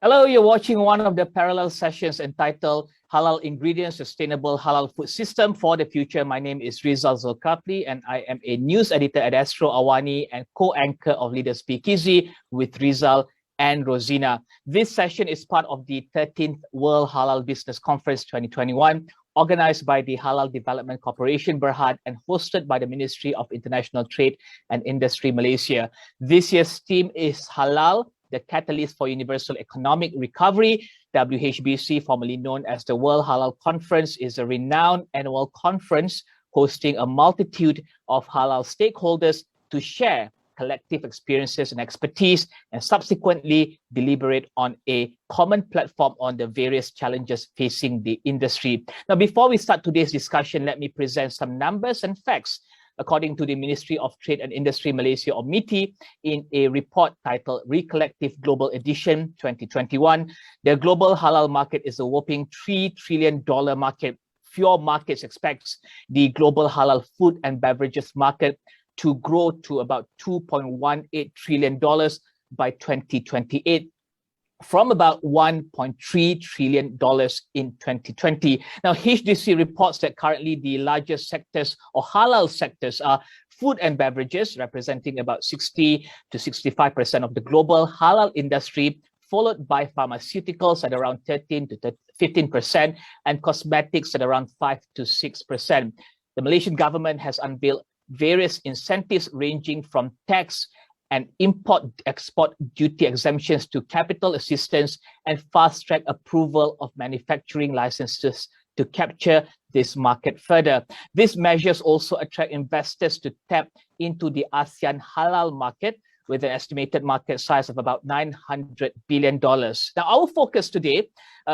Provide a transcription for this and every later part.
Hello, you're watching one of the parallel sessions entitled Halal Ingredients, Sustainable Halal Food System for the Future. My name is Rizal Zulkapli and I am a news editor at Astro Awani and co-anchor of Leader Speakeasy with Rizal and Rosina. This session is part of the 13th World Halal Business Conference 2021, organized by the Halal Development Corporation Berhad and hosted by the Ministry of International Trade and Industry Malaysia. This year's theme is Halal, the Catalyst for Universal Economic Recovery. Whbc, formerly known as the World Halal Conference, is a renowned annual conference hosting a multitude of halal stakeholders to share collective experiences and expertise and subsequently deliberate on a common platform on the various challenges facing the industry. Now, before we start today's discussion, let me present some numbers and facts. According to the Ministry of Trade and Industry Malaysia, or MITI, in a report titled Recollective Global Edition 2021, the global halal market is a whopping $3 trillion market. Fjord Markets expects the global halal food and beverages market to grow to about $2.18 trillion by 2028. From about $1.3 trillion in 2020. Now, HDC reports that currently the largest sectors or halal sectors are food and beverages, representing about 60 to 65% of the global halal industry, followed by pharmaceuticals at around 13 to 15% and cosmetics at around 5 to 6%. The Malaysian government has unveiled various incentives ranging from tax and import-export duty exemptions to capital assistance and fast-track approval of manufacturing licenses to capture this market further. These measures also attract investors to tap into the ASEAN halal market with an estimated market size of about $900 billion. Now, our focus today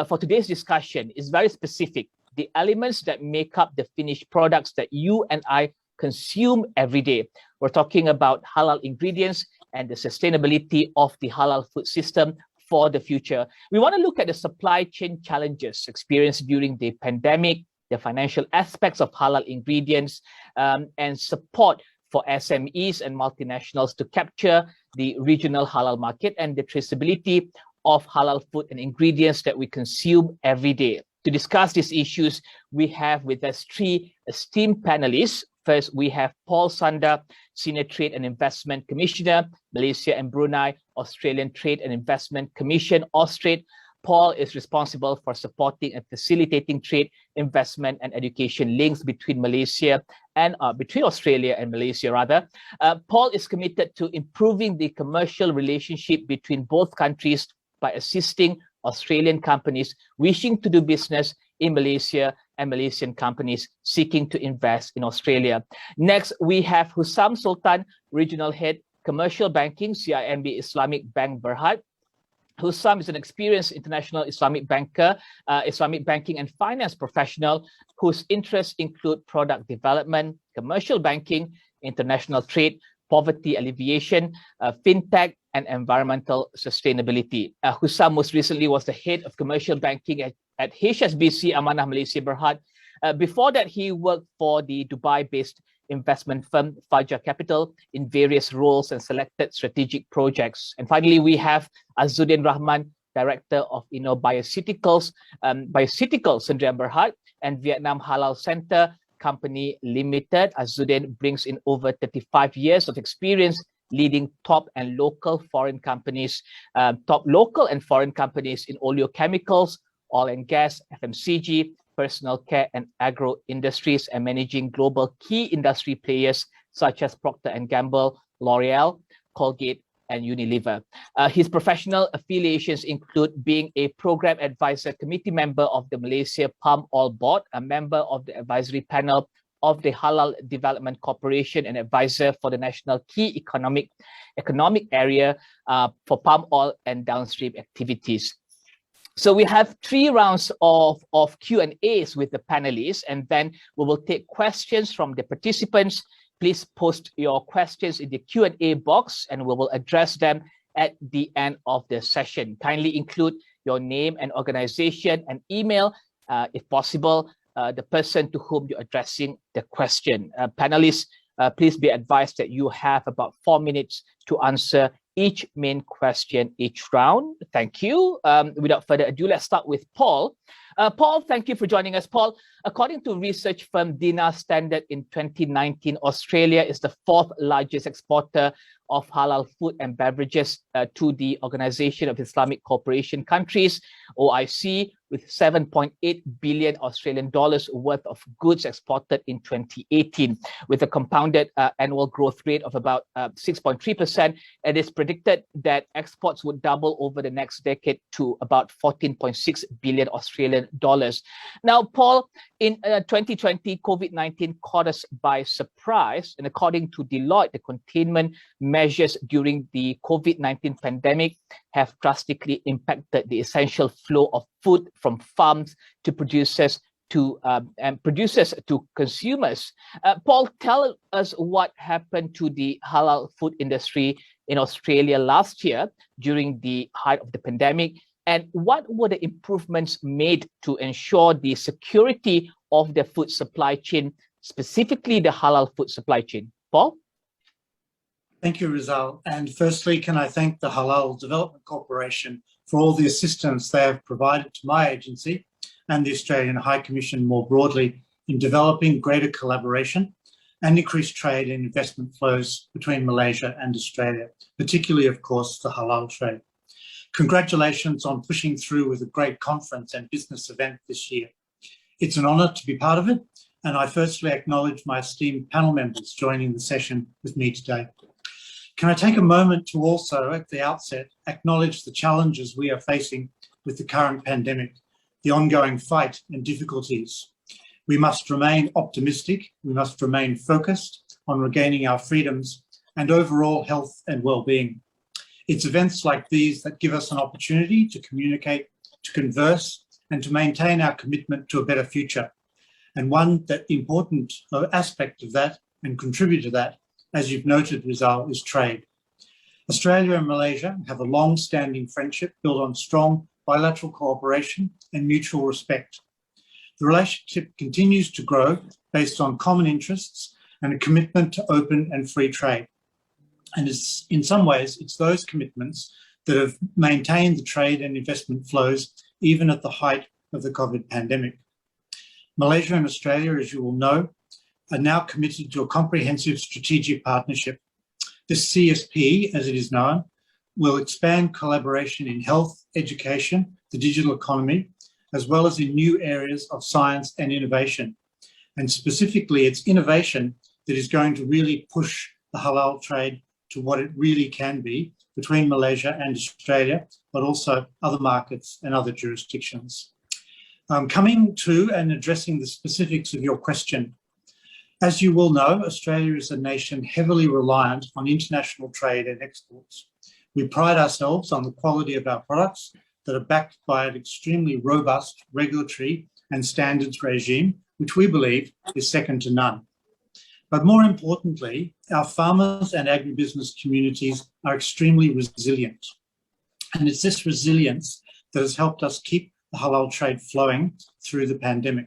for today's discussion is very specific. The elements that make up the finished products that you and I consume every day. We're talking about halal ingredients and the sustainability of the halal food system for the future. We want to look at the supply chain challenges experienced during the pandemic, the financial aspects of halal ingredients, and support for SMEs and multinationals to capture the regional halal market and the traceability of halal food and ingredients that we consume every day. To discuss these issues, we have with us three esteemed panelists. First, we have Paul Sanda, Senior Trade and Investment Commissioner, Malaysia and Brunei, Australian Trade and Investment Commission, Austrade. Paul is responsible for supporting and facilitating trade, investment, and education links between Malaysia and between Australia and Malaysia, rather. Paul is committed to improving the commercial relationship between both countries by assisting Australian companies wishing to do business in Malaysia and Malaysian companies seeking to invest in Australia. Next, we have Hussam Sultan, Regional Head, Commercial Banking, CIMB Islamic Bank Berhad. Hussam is an experienced international Islamic banker, Islamic banking and finance professional whose interests include product development, commercial banking, international trade, poverty alleviation, fintech, and environmental sustainability. Hussam most recently was the head of commercial banking at HSBC Amanah Malaysia Berhad. Before that, he worked for the Dubai-based investment firm Fajr Capital in various roles and selected strategic projects. And finally, we have Azuddin Rahman, Director of Inno Bioceutical Syndrome Berhad and Vietnam Halal Center Company Limited. Azuddin brings in over 35 years of experience leading top and local foreign companies, top local and foreign companies in oleochemicals, oil and gas, FMCG, personal care and agro industries, and managing global key industry players such as Procter & Gamble, L'Oreal, Colgate, and Unilever. His professional affiliations include being a program advisor committee member of the Malaysia Palm Oil Board, a member of the advisory panel of the Halal Development Corporation, and advisor for the national key economic area for palm oil and downstream activities. So we have 3 rounds of Q&As with the panelists, and then we will take questions from the participants. Please post your questions in the Q&A box and we will address them at the end of the session. Kindly include your name and organization and email, if possible, the person to whom you're addressing the question. Panelists, please be advised that you have about 4 minutes to answer each main question each round. Thank you. Without further ado, let's start with Paul. Paul, thank you for joining us. Paul, according to research firm Dina Standard in 2019, Australia is the 4th largest exporter of halal food and beverages to the Organization of Islamic Cooperation Countries, OIC, with 7.8 billion Australian dollars worth of goods exported in 2018, with a compounded annual growth rate of about 6.3%. It is predicted that exports would double over the next decade to about 14.6 billion Australian dollars. Now, Paul, in 2020, COVID-19 caught us by surprise, and according to Deloitte, the containment measures during the COVID-19 pandemic have drastically impacted the essential flow of food from farms to producers to consumers. Paul, tell us what happened to the halal food industry in Australia last year during the height of the pandemic, and what were the improvements made to ensure the security of the food supply chain, specifically the halal food supply chain? Paul? Thank you, Rizal. And firstly, can I thank the Halal Development Corporation for all the assistance they have provided to my agency and the Australian High Commission more broadly in developing greater collaboration and increased trade and investment flows between Malaysia and Australia, particularly, of course, the halal trade. Congratulations on pushing through with a great conference and business event this year. It's an honour to be part of it, and I firstly acknowledge my esteemed panel members joining the session with me today. Can I take a moment to also, at the outset, acknowledge the challenges we are facing with the current pandemic, the ongoing fight and difficulties. We must remain optimistic, we must remain focused on regaining our freedoms and overall health and well-being. It's events like these that give us an opportunity to communicate, to converse, and to maintain our commitment to a better future. And one that important aspect of that and contribute to that, as you've noted, Rizal, is trade. Australia and Malaysia have a long-standing friendship built on strong bilateral cooperation and mutual respect. The relationship continues to grow based on common interests and a commitment to open and free trade. And in some ways, it's those commitments that have maintained the trade and investment flows even at the height of the COVID pandemic. Malaysia and Australia, as you will know, are now committed to a comprehensive strategic partnership. This CSP, as it is known, will expand collaboration in health, education, the digital economy, as well as in new areas of science and innovation. And specifically, it's innovation that is going to really push the halal trade to what it really can be between Malaysia and Australia, but also other markets and other jurisdictions. Coming to and addressing the specifics of your question, as you will know, Australia is a nation heavily reliant on international trade and exports. We pride ourselves on the quality of our products that are backed by an extremely robust regulatory and standards regime, which we believe is second to none. But more importantly, our farmers and agribusiness communities are extremely resilient. And it's this resilience that has helped us keep the halal trade flowing through the pandemic.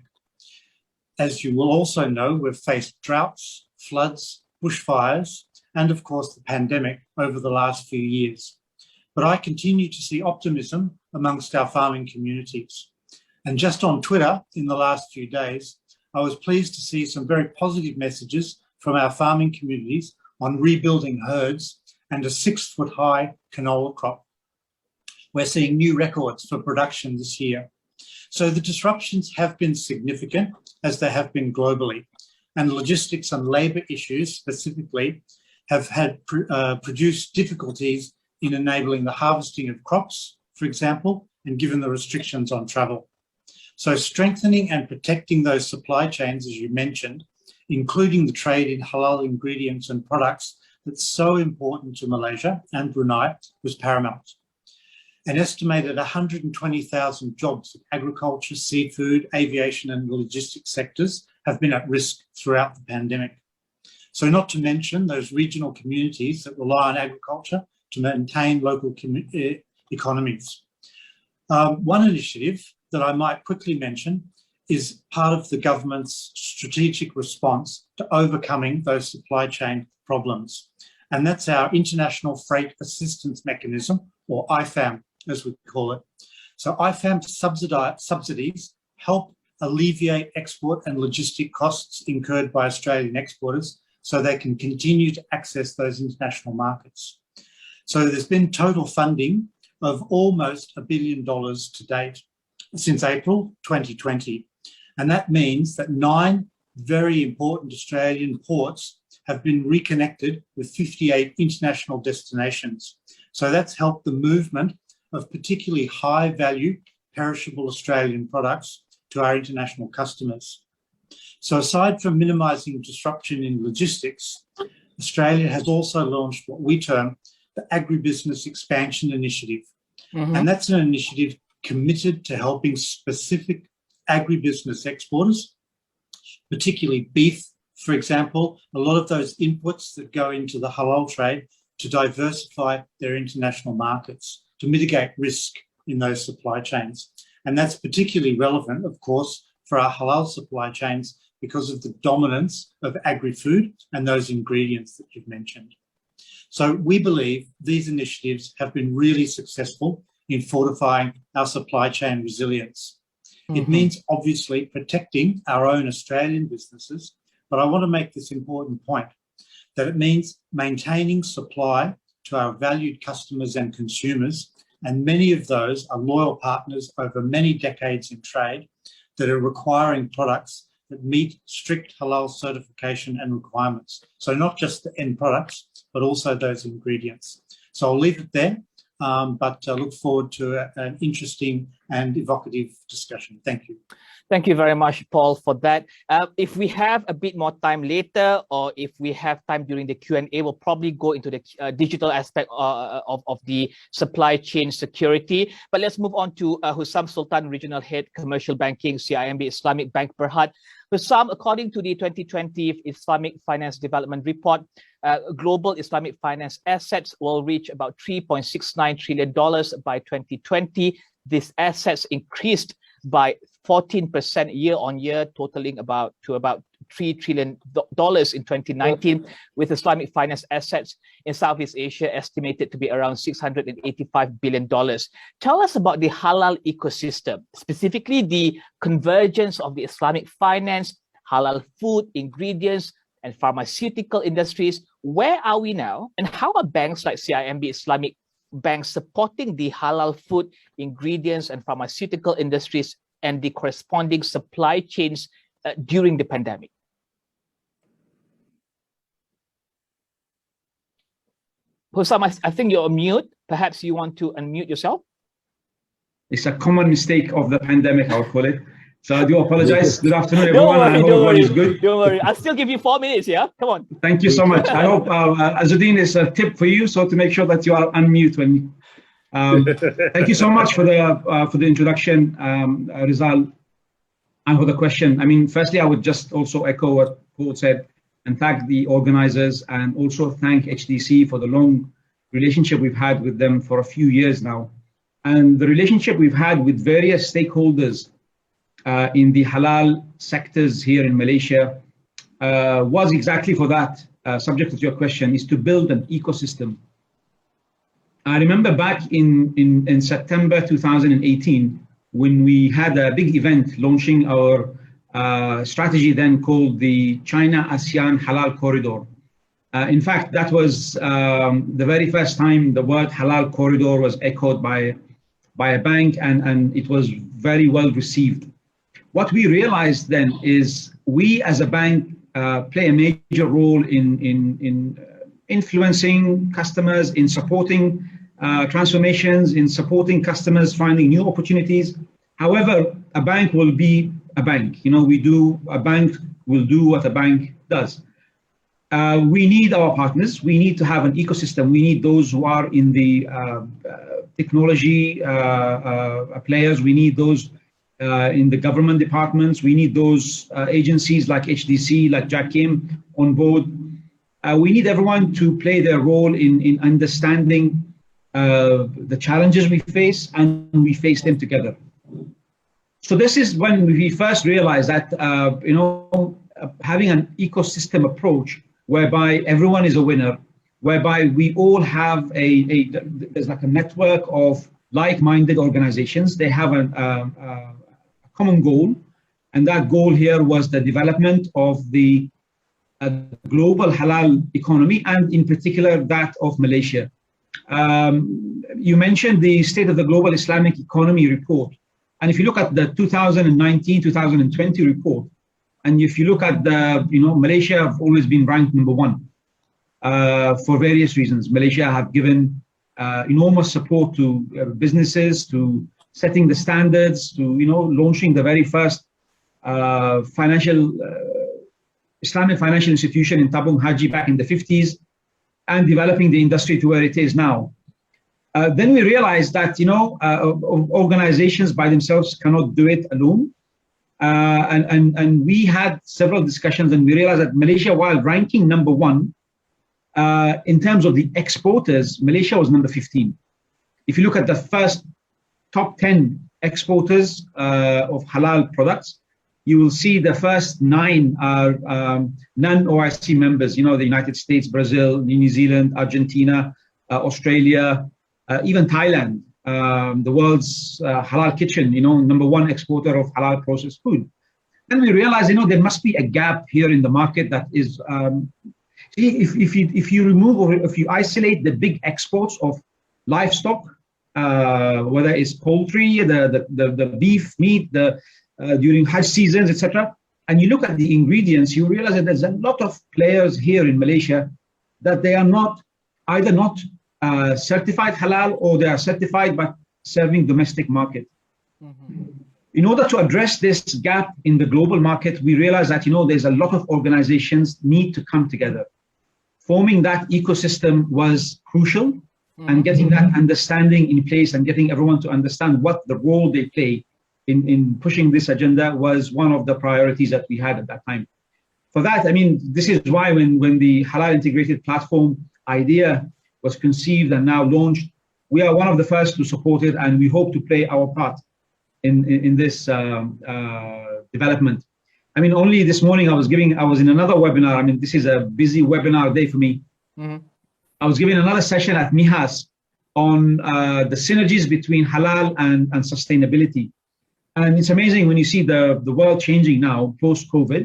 As you will also know, we've faced droughts, floods, bushfires, and of course the pandemic over the last few years. But I continue to see optimism amongst our farming communities. And just on Twitter in the last few days, I was pleased to see some very positive messages from our farming communities on rebuilding herds and a 6-foot-high canola crop. We're seeing new records for production this year. So the disruptions have been significant, as they have been globally, and logistics and labour issues specifically have produced difficulties in enabling the harvesting of crops, for example, and given the restrictions on travel. So strengthening and protecting those supply chains, as you mentioned, including the trade in halal ingredients and products that's so important to Malaysia and Brunei, was paramount. An estimated 120,000 jobs in agriculture, seafood, aviation and the logistics sectors have been at risk throughout the pandemic. So not to mention those regional communities that rely on agriculture to maintain local economies. One initiative that I might quickly mention is part of the government's strategic response to overcoming those supply chain problems. And that's our International Freight Assistance Mechanism, or IFAM, as we call it. So IFAM subsidies help alleviate export and logistic costs incurred by Australian exporters so they can continue to access those international markets. So there's been total funding of almost $1 billion to date since April 2020. And that means that 9 very important Australian ports have been reconnected with 58 international destinations. So that's helped the movement of particularly high value perishable Australian products to our international customers. So aside from minimising disruption in logistics, Australia has also launched what we term the Agribusiness Expansion Initiative. And that's an initiative committed to helping specific agribusiness exporters, particularly beef, for example, a lot of those inputs that go into the halal trade, to diversify their international markets, to mitigate risk in those supply chains. And that's particularly relevant, of course, for our halal supply chains because of the dominance of agri-food and those ingredients that you've mentioned. So we believe these initiatives have been really successful in fortifying our supply chain resilience. It means obviously protecting our own Australian businesses, but I want to make this important point, that it means maintaining supply to our valued customers and consumers, and many of those are loyal partners over many decades in trade that are requiring products that meet strict halal certification and requirements. So not just the end products, but also those ingredients. So I'll leave it there, but I look forward to an interesting and evocative discussion. Thank you. Thank you very much, Paul, for that. If we have a bit more time later, or if we have time during the Q&A, we'll probably go into the digital aspect of the supply chain security. But let's move on to Hussam Sultan, Regional Head, Commercial Banking, CIMB Islamic Bank Berhad. Hussam, according to the 2020 Islamic Finance Development Report, global Islamic finance assets will reach about $3.69 trillion by 2020. These assets increased by 14% year on year, totaling about $3 trillion in 2019, with Islamic finance assets in Southeast Asia estimated to be around $685 billion. Tell us about the halal ecosystem, specifically the convergence of the Islamic finance, halal food, ingredients, and pharmaceutical industries. Where are we now? And how are banks like CIMB Islamic Bank supporting the halal food, ingredients, and pharmaceutical industries and the corresponding supply chains during the pandemic? Hussam, I think you're on mute. Perhaps you want to unmute yourself? It's a common mistake of the pandemic, I'll call it. So I do apologize. Good afternoon, Don't everyone. worry, I hope everyone is good. Don't worry. I'll still give you 4 minutes, yeah? Come on. Thank you so much. I hope, Azuddin, is a tip for you, so to make sure that you are unmute when thank you so much for the introduction, Rizal, and for the question. I mean, firstly, I would just also echo what Paul said and thank the organizers, and also thank HDC for the long relationship we've had with them for a few years now. And the relationship we've had with various stakeholders in the halal sectors here in Malaysia was exactly for that, subject to your question, is to build an ecosystem. I remember back in September 2018, when we had a big event launching our strategy then called the China-ASEAN Halal Corridor. In fact, that was the very first time the word halal corridor was echoed by a bank, and it was very well received. What we realized then is we as a bank play a major role in influencing customers, in supporting transformations, in supporting customers finding new opportunities. However, a bank will be a bank. You know, a bank will do what a bank does. We need our partners. We need to have an ecosystem. We need those who are in the technology players. We need those in the government departments. We need those agencies like HDC, like CIMB on board. We need everyone to play their role in understanding the challenges we face, and we face them together. So this is when we first realized that having an ecosystem approach whereby everyone is a winner, whereby we all have there's like a network of like-minded organizations. They have a common goal, and that goal here was the development of the global halal economy, and in particular that of Malaysia. You mentioned the State of the Global Islamic Economy report, and if you look at the 2019-2020 report, and if you look at Malaysia have always been ranked #1 for various reasons. Malaysia have given enormous support to businesses, to setting the standards, to launching the very first Islamic financial institution in Tabung Haji back in the 50s, and developing the industry to where it is now. Then we realized that organizations by themselves cannot do it alone. And we had several discussions, and we realized that Malaysia, while ranking #1 in terms of the exporters, Malaysia was number 15. If you look at the first top 10 exporters of halal products, you will see the first 9 are non-OIC members. The United States, Brazil, New Zealand, Argentina, Australia, even Thailand. The world's halal kitchen, #1 exporter of halal processed food. And we realized, there must be a gap here in the market that is, if you remove or if you isolate the big exports of livestock, whether it's poultry, the beef, meat, during Hajj seasons, etc., and you look at the ingredients, you realize that there's a lot of players here in Malaysia that they are either not certified halal, or they are certified but serving domestic market. In order to address this gap in the global market, we realize that there's a lot of organizations need to come together. Forming that ecosystem was crucial, and getting that understanding in place and getting everyone to understand what the role they play in pushing this agenda was one of the priorities that we had at that time. For that, this is why when the Halal Integrated Platform idea was conceived and now launched, we are one of the first to support it, and we hope to play our part in this development. Only this morning I was in another webinar. This is a busy webinar day for me. I was giving another session at MIHAS on the synergies between halal and sustainability. And it's amazing when you see the world changing now post-COVID.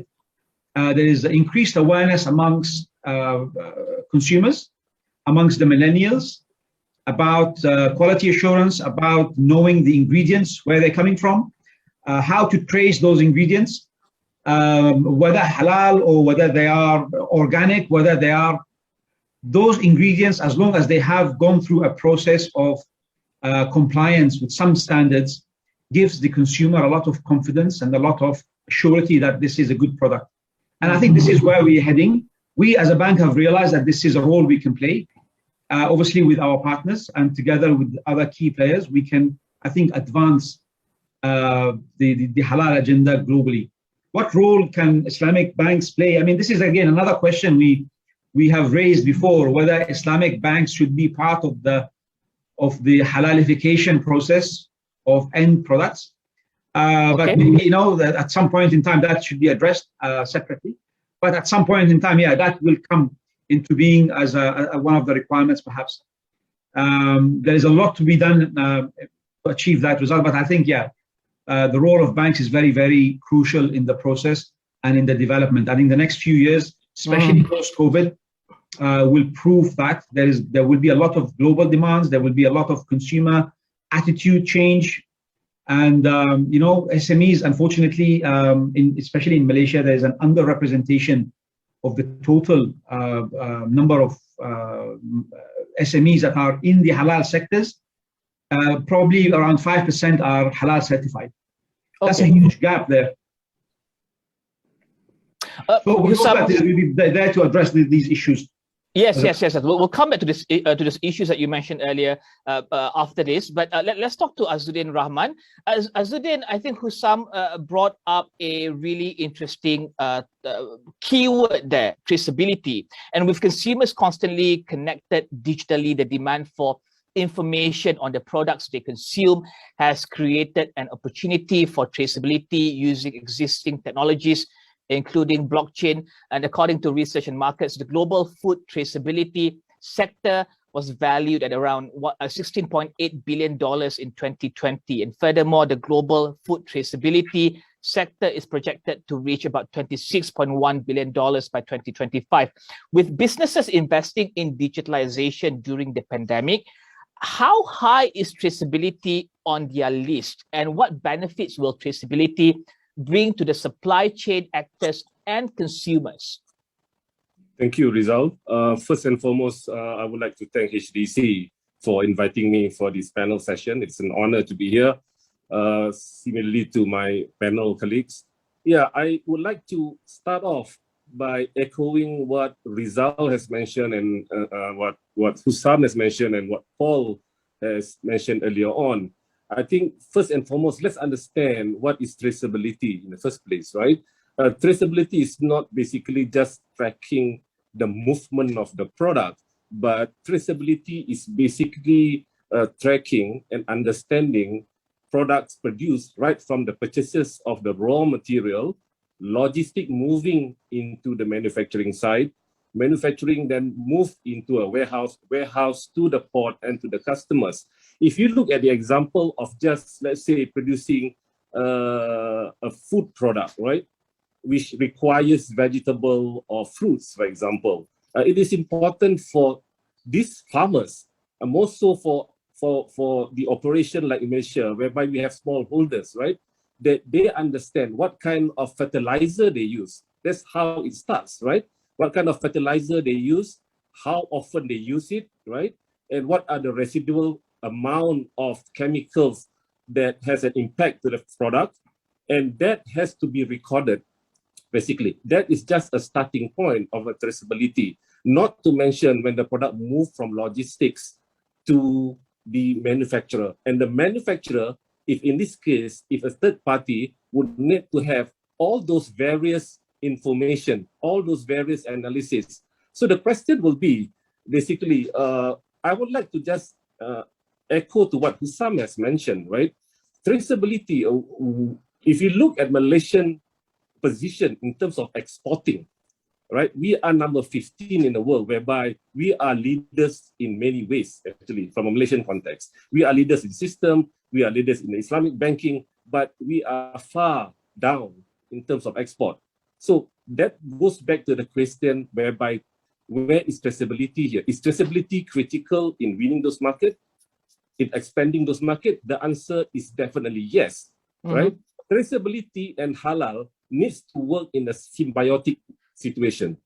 There is increased awareness amongst consumers, amongst the millennials, about quality assurance, about knowing the ingredients, where they're coming from, how to trace those ingredients, whether halal or whether they are organic, whether they are those ingredients, as long as they have gone through a process of compliance with some standards, gives the consumer a lot of confidence and a lot of surety that this is a good product. And I think this is where we're heading. We as a bank have realized that this is a role we can play. Obviously with our partners and together with other key players, we can, I think, advance the halal agenda globally. What role can Islamic banks play? This is again another question we have raised before, whether Islamic banks should be part of the halalification process of end products. But maybe, that at some point in time that should be addressed separately. But at some point in time, that will come into being as one of the requirements, perhaps. There is a lot to be done to achieve that result, but I think, the role of banks is very, very crucial in the process and in the development. I think the next few years, especially post-COVID, will prove that there will be a lot of global demands, there will be a lot of consumer attitude change, and SMEs, unfortunately, especially in Malaysia, there is an underrepresentation of the total number of SMEs that are in the halal sectors. Probably around 5% are halal certified. Okay. That's a huge gap there. So we hope that we'll be there to address these issues. Yes. We'll come back to this issues that you mentioned earlier after this. But let's talk to Azuddin Rahman. Azuddin, I think Hussam brought up a really interesting keyword there, traceability. And with consumers constantly connected digitally, the demand for information on the products they consume has created an opportunity for traceability using existing technologies, including blockchain. And according to Research and Markets, the global food traceability sector was valued at around $16.8 billion in 2020. And furthermore, the global food traceability sector is projected to reach about $26.1 billion by 2025. With businesses investing in digitalization during the pandemic, how high is traceability on their list, and what benefits will traceability bring to the supply chain actors and consumers? Thank you, Rizal. First and foremost, I would like to thank HDC for inviting me for this panel session. It's an honor to be here. Similarly to my panel colleagues. Yeah, I would like to start off by echoing what Rizal has mentioned and what Hussam has mentioned and what Paul has mentioned earlier on. I think first and foremost, let's understand what is traceability in the first place, right? Traceability is not basically just tracking the movement of the product, but traceability is basically tracking and understanding products produced right from the purchases of the raw material, logistic moving into the manufacturing site, manufacturing then move into a warehouse to the port and to the customers. If you look at the example of just, let's say, producing a food product, right, which requires vegetable or fruits, for example, it is important for these farmers, and more so for the operation like in Malaysia, whereby we have smallholders, right, that they understand what kind of fertilizer they use. That's how it starts, right? What kind of fertilizer they use, how often they use it, right? And what are the residual amount of chemicals that has an impact to the product. And that has to be recorded, basically. That is just a starting point of a traceability. Not to mention when the product moves from logistics to the manufacturer. And the manufacturer, if in this case, if a third party would need to have all those various information, all those various analysis. So the question will be, basically, I would like to just echo to what Hussam has mentioned, right? Traceability, if you look at Malaysian position in terms of exporting, right? We are number 15 in the world, whereby we are leaders in many ways, actually, from a Malaysian context. We are leaders in system, we are leaders in the Islamic banking, but we are far down in terms of export. So that goes back to the question whereby, where is traceability here? Is traceability critical in winning those markets, in expanding those markets? The answer is definitely yes, right? Traceability and halal needs to work in a symbiotic situation.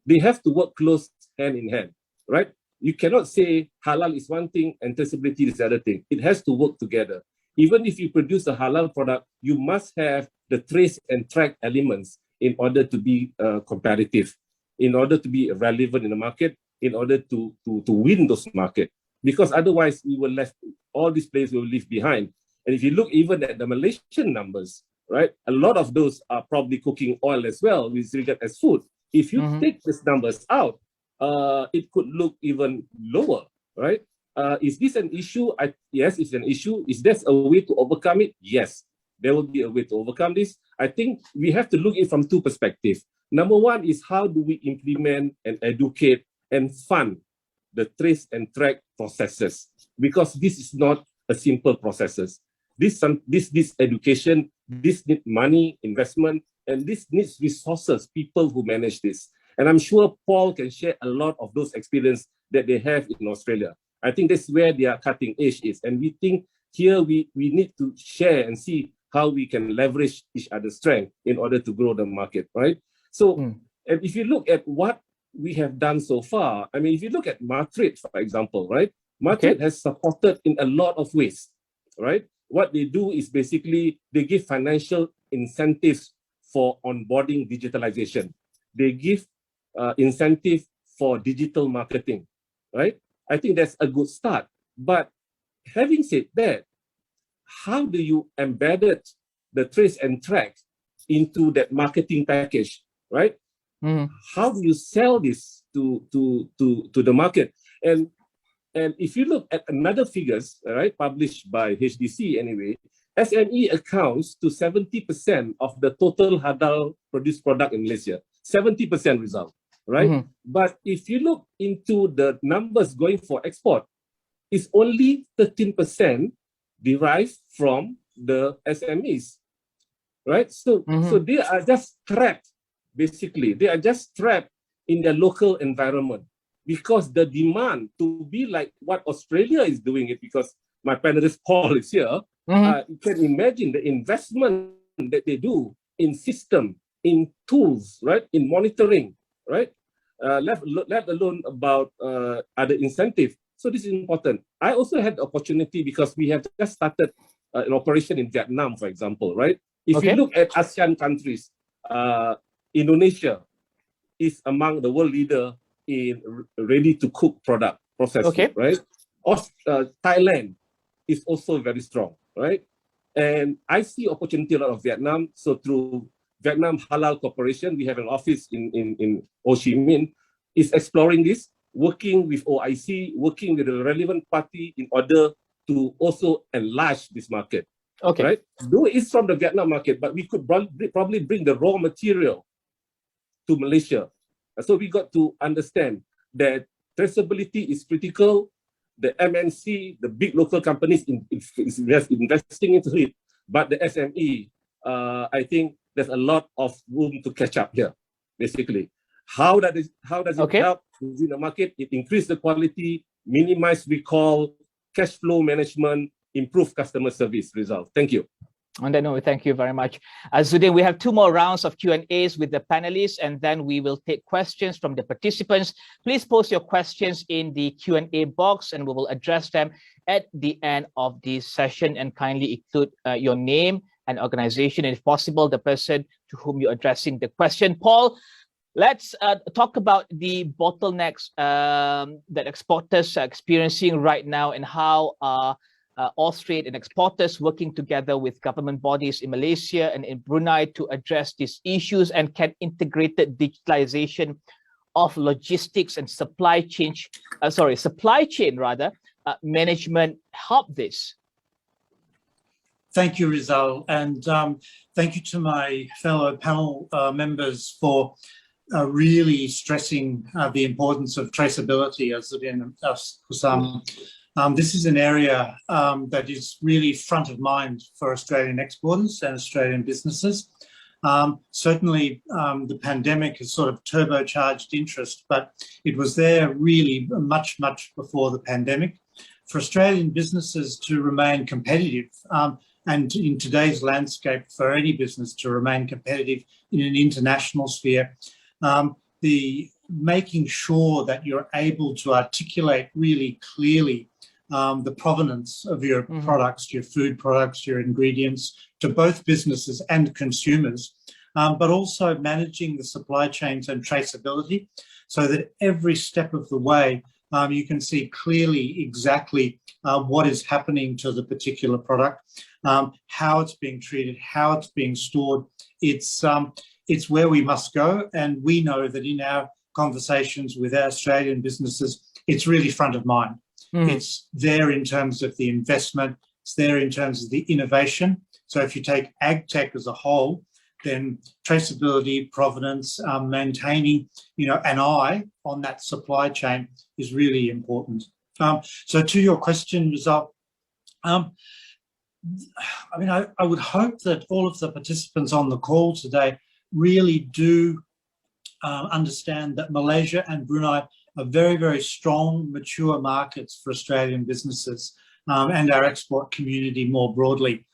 They have to work close hand in hand, right? You cannot say halal is one thing and traceability is the other thing. It has to work together. Even if you produce a halal product, you must have the trace and track elements in order to be competitive, in order to be relevant in the market, in order to win those markets. Because otherwise, we will left, all these players will leave behind. And if you look even at the Malaysian numbers, right, a lot of those are probably cooking oil as well, with regard as food. If you take these numbers out, it could look even lower, right? Is this an issue? Yes, it's an issue. Is there a way to overcome it? Yes, there will be a way to overcome this. I think we have to look at it from two perspectives. Number one is, how do we implement and educate and fund the trace and track processes? Because this is not a simple processes. This education, this needs money, investment, and this needs resources, people who manage this. And I'm sure Paul can share a lot of those experience that they have in Australia. I think that's where their cutting edge is. And we think here we need to share and see how we can leverage each other's strength in order to grow the market, right? So, and if you look at what we have done so far, I mean, if you look at Mat-Trade, for example, right? Mat-Trade has supported in a lot of ways, right? What they do is basically they give financial incentives for onboarding digitalization. They give incentive for digital marketing, right? I think that's a good start. But having said that, how do you embed the trace and track into that marketing package, right? How do you sell this to the market? And if you look at another figures, right, published by HDC anyway, SME accounts to 70% of the total halal produced product in Malaysia, 70% result, right? But if you look into the numbers going for export, it's only 13% derived from the SMEs, right? So, so they are just trapped, basically. They are just trapped in their local environment because the demand to be like what Australia is doing it, because my panelist Paul is here, you can imagine the investment that they do in system, in tools, right? In monitoring, right? Let alone about other incentive. So this is important. I also had the opportunity because we have just started an operation in Vietnam, for example, right? If you look at ASEAN countries, Indonesia is among the world leader in ready-to-cook product processing, right? Thailand is also very strong, right? And I see opportunity a lot of Vietnam. So through Vietnam Halal Corporation, we have an office in Ho Chi Minh, is exploring this, working with OIC, working with the relevant party in order to also enlarge this market. Right? Though it's from the Vietnam market, but we could probably bring the raw material to Malaysia. So we got to understand that traceability is critical. The MNC, the big local companies is investing into it, but the SME, I think there's a lot of room to catch up here, basically. How does it help within the market? It increase the quality, minimize recall, cash flow management, improve customer service result. Thank you. On that note, thank you very much. Azuddin, we have 2 more rounds of Q&As with the panelists, and then we will take questions from the participants. Please post your questions in the Q&A box, and we will address them at the end of this session, and kindly include your name and organization, and if possible, the person to whom you're addressing the question. Paul, let's talk about the bottlenecks that exporters are experiencing right now, and how Austrade and exporters working together with government bodies in Malaysia and in Brunei to address these issues, and can integrated digitalization of logistics and supply chain management help this? Thank you, Rizal, and thank you to my fellow panel members for really stressing the importance of traceability, Azuddin and Hussam. This is an area that is really front of mind for Australian exporters and Australian businesses. Certainly, the pandemic has sort of turbocharged interest, but it was there really much before the pandemic. For Australian businesses to remain competitive, and in today's landscape, for any business to remain competitive in an international sphere, the making sure that you're able to articulate really clearly the provenance of your products, your food products, your ingredients, to both businesses and consumers, but also managing the supply chains and traceability so that every step of the way you can see clearly exactly what is happening to the particular product, how it's being treated, how it's being stored. It's where we must go, and we know that in our conversations with our Australian businesses, it's really front of mind. It's there in terms of the investment, it's there in terms of the innovation. So if you take ag tech as a whole, then traceability, provenance, maintaining, an eye on that supply chain is really important. So to your question, Rizal, I would hope that all of the participants on the call today really do understand that Malaysia and Brunei are very, very strong, mature markets for Australian businesses and our export community more broadly.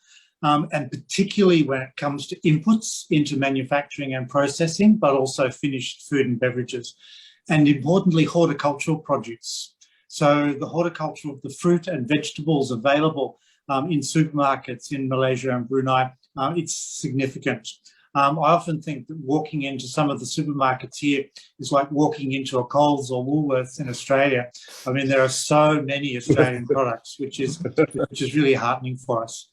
And particularly when it comes to inputs into manufacturing and processing, but also finished food and beverages. And importantly, horticultural produce. So the horticulture of the fruit and vegetables available in supermarkets in Malaysia and Brunei, it's significant. I often think that walking into some of the supermarkets here is like walking into a Coles or Woolworths in Australia. I mean, there are so many Australian products, which is really heartening for us.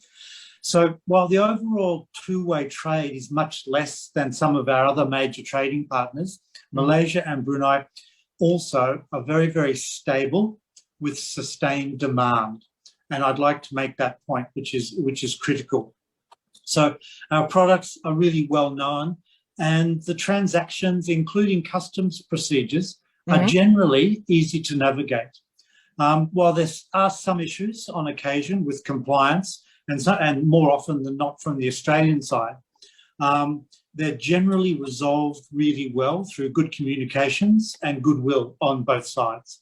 So while the overall two-way trade is much less than some of our other major trading partners, Malaysia and Brunei also are very, very stable with sustained demand. And I'd like to make that point, which is critical. So our products are really well known, and the transactions, including customs procedures, are generally easy to navigate. While there are some issues on occasion with compliance, and more often than not from the Australian side, they're generally resolved really well through good communications and goodwill on both sides.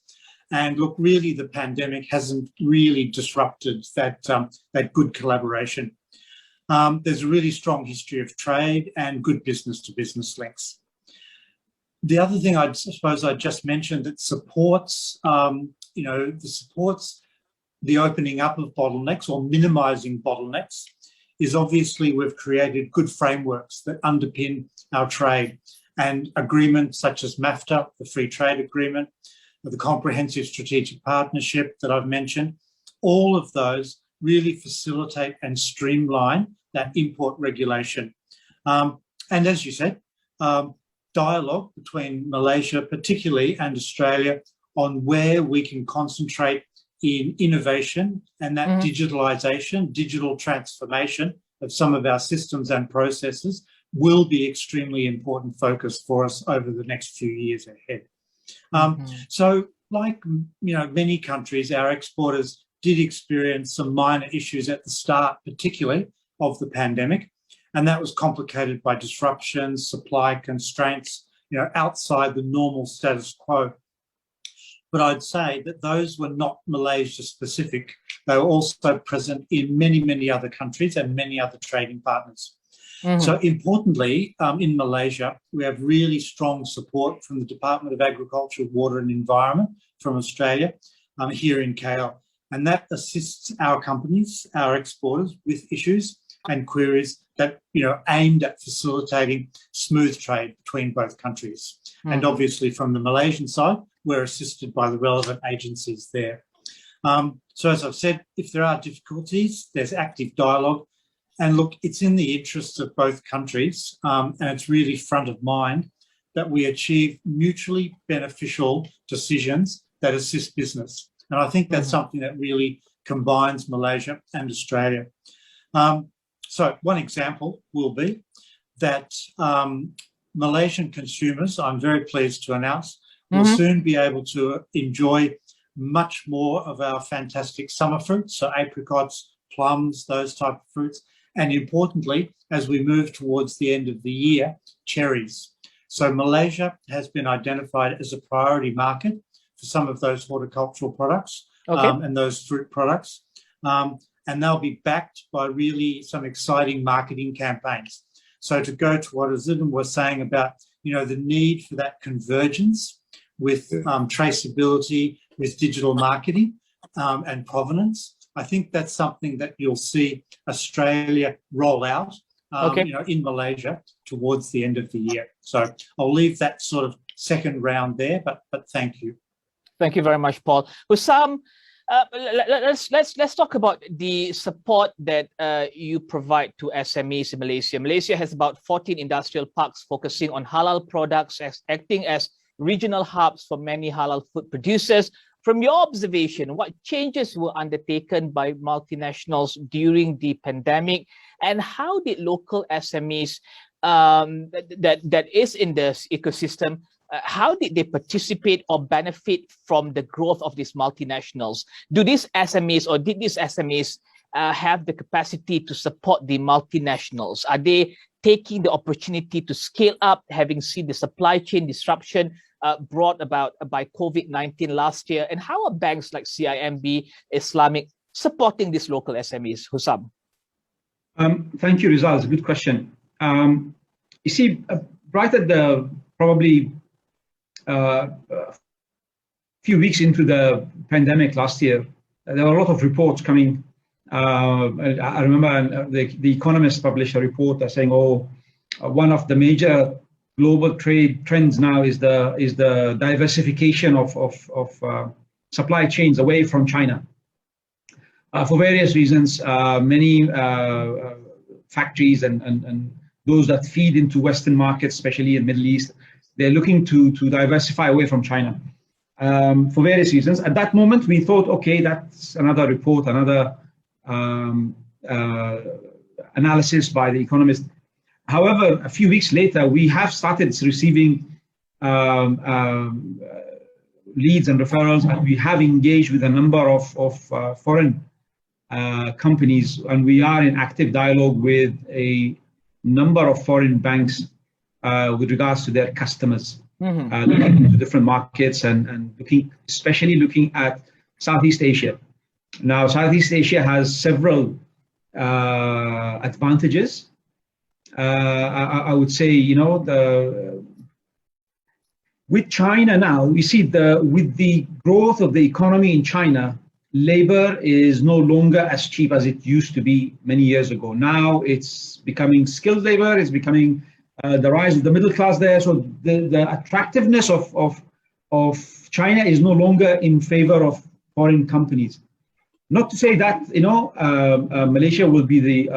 And look, really the pandemic hasn't really disrupted that good collaboration. There's a really strong history of trade and good business-to-business links. The other thing I suppose I just mentioned that supports, supports the opening up of bottlenecks or minimising bottlenecks is obviously we've created good frameworks that underpin our trade, and agreements such as MAFTA, the Free Trade Agreement, the Comprehensive Strategic Partnership that I've mentioned, all of those really facilitate and streamline that import regulation. And as you said, dialogue between Malaysia particularly and Australia on where we can concentrate in innovation and that digitalisation, digital transformation of some of our systems and processes will be extremely important focus for us over the next few years ahead. So like many countries, our exporters did experience some minor issues at the start, particularly of the pandemic, and that was complicated by disruptions, supply constraints, outside the normal status quo. But I'd say that those were not Malaysia specific. They were also present in many, many other countries and many other trading partners. So importantly, in Malaysia, we have really strong support from the Department of Agriculture, Water and Environment from Australia here in KL. And that assists our companies, our exporters, with issues and queries that, aimed at facilitating smooth trade between both countries. And obviously from the Malaysian side, we're assisted by the relevant agencies there. So as I've said, if there are difficulties, there's active dialogue. And look, it's in the interests of both countries, and it's really front of mind that we achieve mutually beneficial decisions that assist business. And I think that's something that really combines Malaysia and Australia. So one example will be that Malaysian consumers, I'm very pleased to announce, will soon be able to enjoy much more of our fantastic summer fruits, so apricots, plums, those type of fruits. And importantly, as we move towards the end of the year, cherries. So Malaysia has been identified as a priority market for some of those horticultural products and those fruit products. And they'll be backed by really some exciting marketing campaigns. So to go to what Azuddin was saying about, the need for that convergence with traceability, with digital marketing and provenance, I think that's something that you'll see Australia roll out, in Malaysia towards the end of the year. So I'll leave that sort of second round there, but thank you. Thank you very much, Paul. Hussam, let's talk about the support that you provide to SMEs in Malaysia. Malaysia has about 14 industrial parks focusing on halal products, acting as regional hubs for many halal food producers. From your observation, what changes were undertaken by multinationals during the pandemic, and how did local SMEs that is in this ecosystem, how did they participate or benefit from the growth of these multinationals? Do these SMEs or did these SMEs have the capacity to support the multinationals? Are they taking the opportunity to scale up, having seen the supply chain disruption brought about by COVID-19 last year? And how are banks like CIMB, Islamic supporting these local SMEs? Hussam. Thank you, Rizal. It's a good question. You see, right at the probably a few weeks into the pandemic last year, there were a lot of reports coming. I remember the Economist published a report saying, "Oh, one of the major global trade trends now is the diversification of supply chains away from China." For various reasons, many factories and those that feed into Western markets, especially in the Middle East, they're looking to diversify away from China for various reasons. At that moment, we thought, okay, that's another report, another analysis by The Economist. However, a few weeks later, we have started receiving leads and referrals, and we have engaged with a number of foreign companies, and we are in active dialogue with a number of foreign banks with regards to their customers, looking into different markets and especially looking at Southeast Asia. Now, Southeast Asia has several advantages. I would say, with China now, we see with the growth of the economy in China, labor is no longer as cheap as it used to be many years ago. Now it's becoming skilled labor, it's becoming the rise of the middle class there. So the attractiveness of China is no longer in favor of foreign companies. Not to say that, Malaysia will be the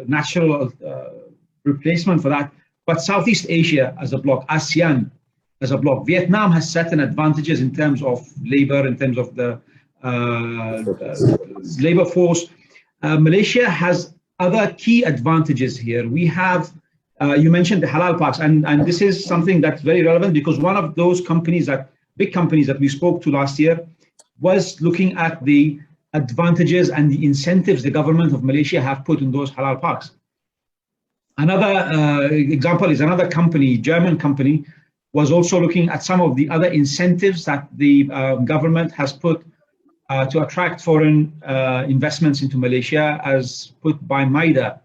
natural replacement for that, but Southeast Asia as a bloc, ASEAN as a bloc, Vietnam has certain advantages in terms of labor, in terms of the labor force. Malaysia has other key advantages here. We have, you mentioned the halal parks, and this is something that's very relevant because one of those companies, big companies that we spoke to last year, was looking at the advantages and the incentives the government of Malaysia have put in those halal parks. Another example is another company, German company, was also looking at some of the other incentives that the government has put to attract foreign investments into Malaysia, as put by MIDA.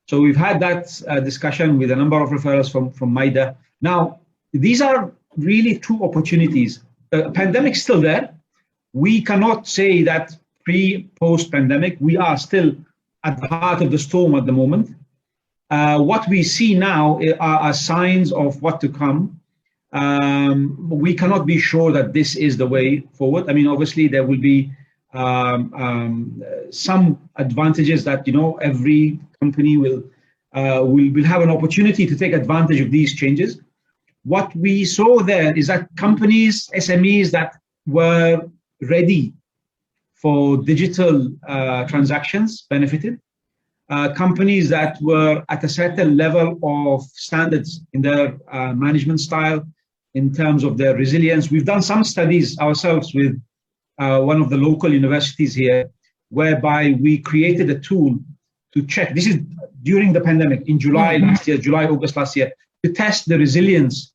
So we've had that discussion with a number of referrals from MIDA. Now, these are really two opportunities. The pandemic's still there. We cannot say that post-pandemic, we are still at the heart of the storm at the moment. What we see now are signs of what to come. We cannot be sure that this is the way forward. I mean, obviously, there will be some advantages that every company will have an opportunity to take advantage of these changes. What we saw there is that companies, SMEs that were ready for digital transactions benefited. Companies that were at a certain level of standards in their management style, in terms of their resilience. We've done some studies ourselves with one of the local universities here, whereby we created a tool to check. This is during the pandemic in July last year, August last year, to test the resilience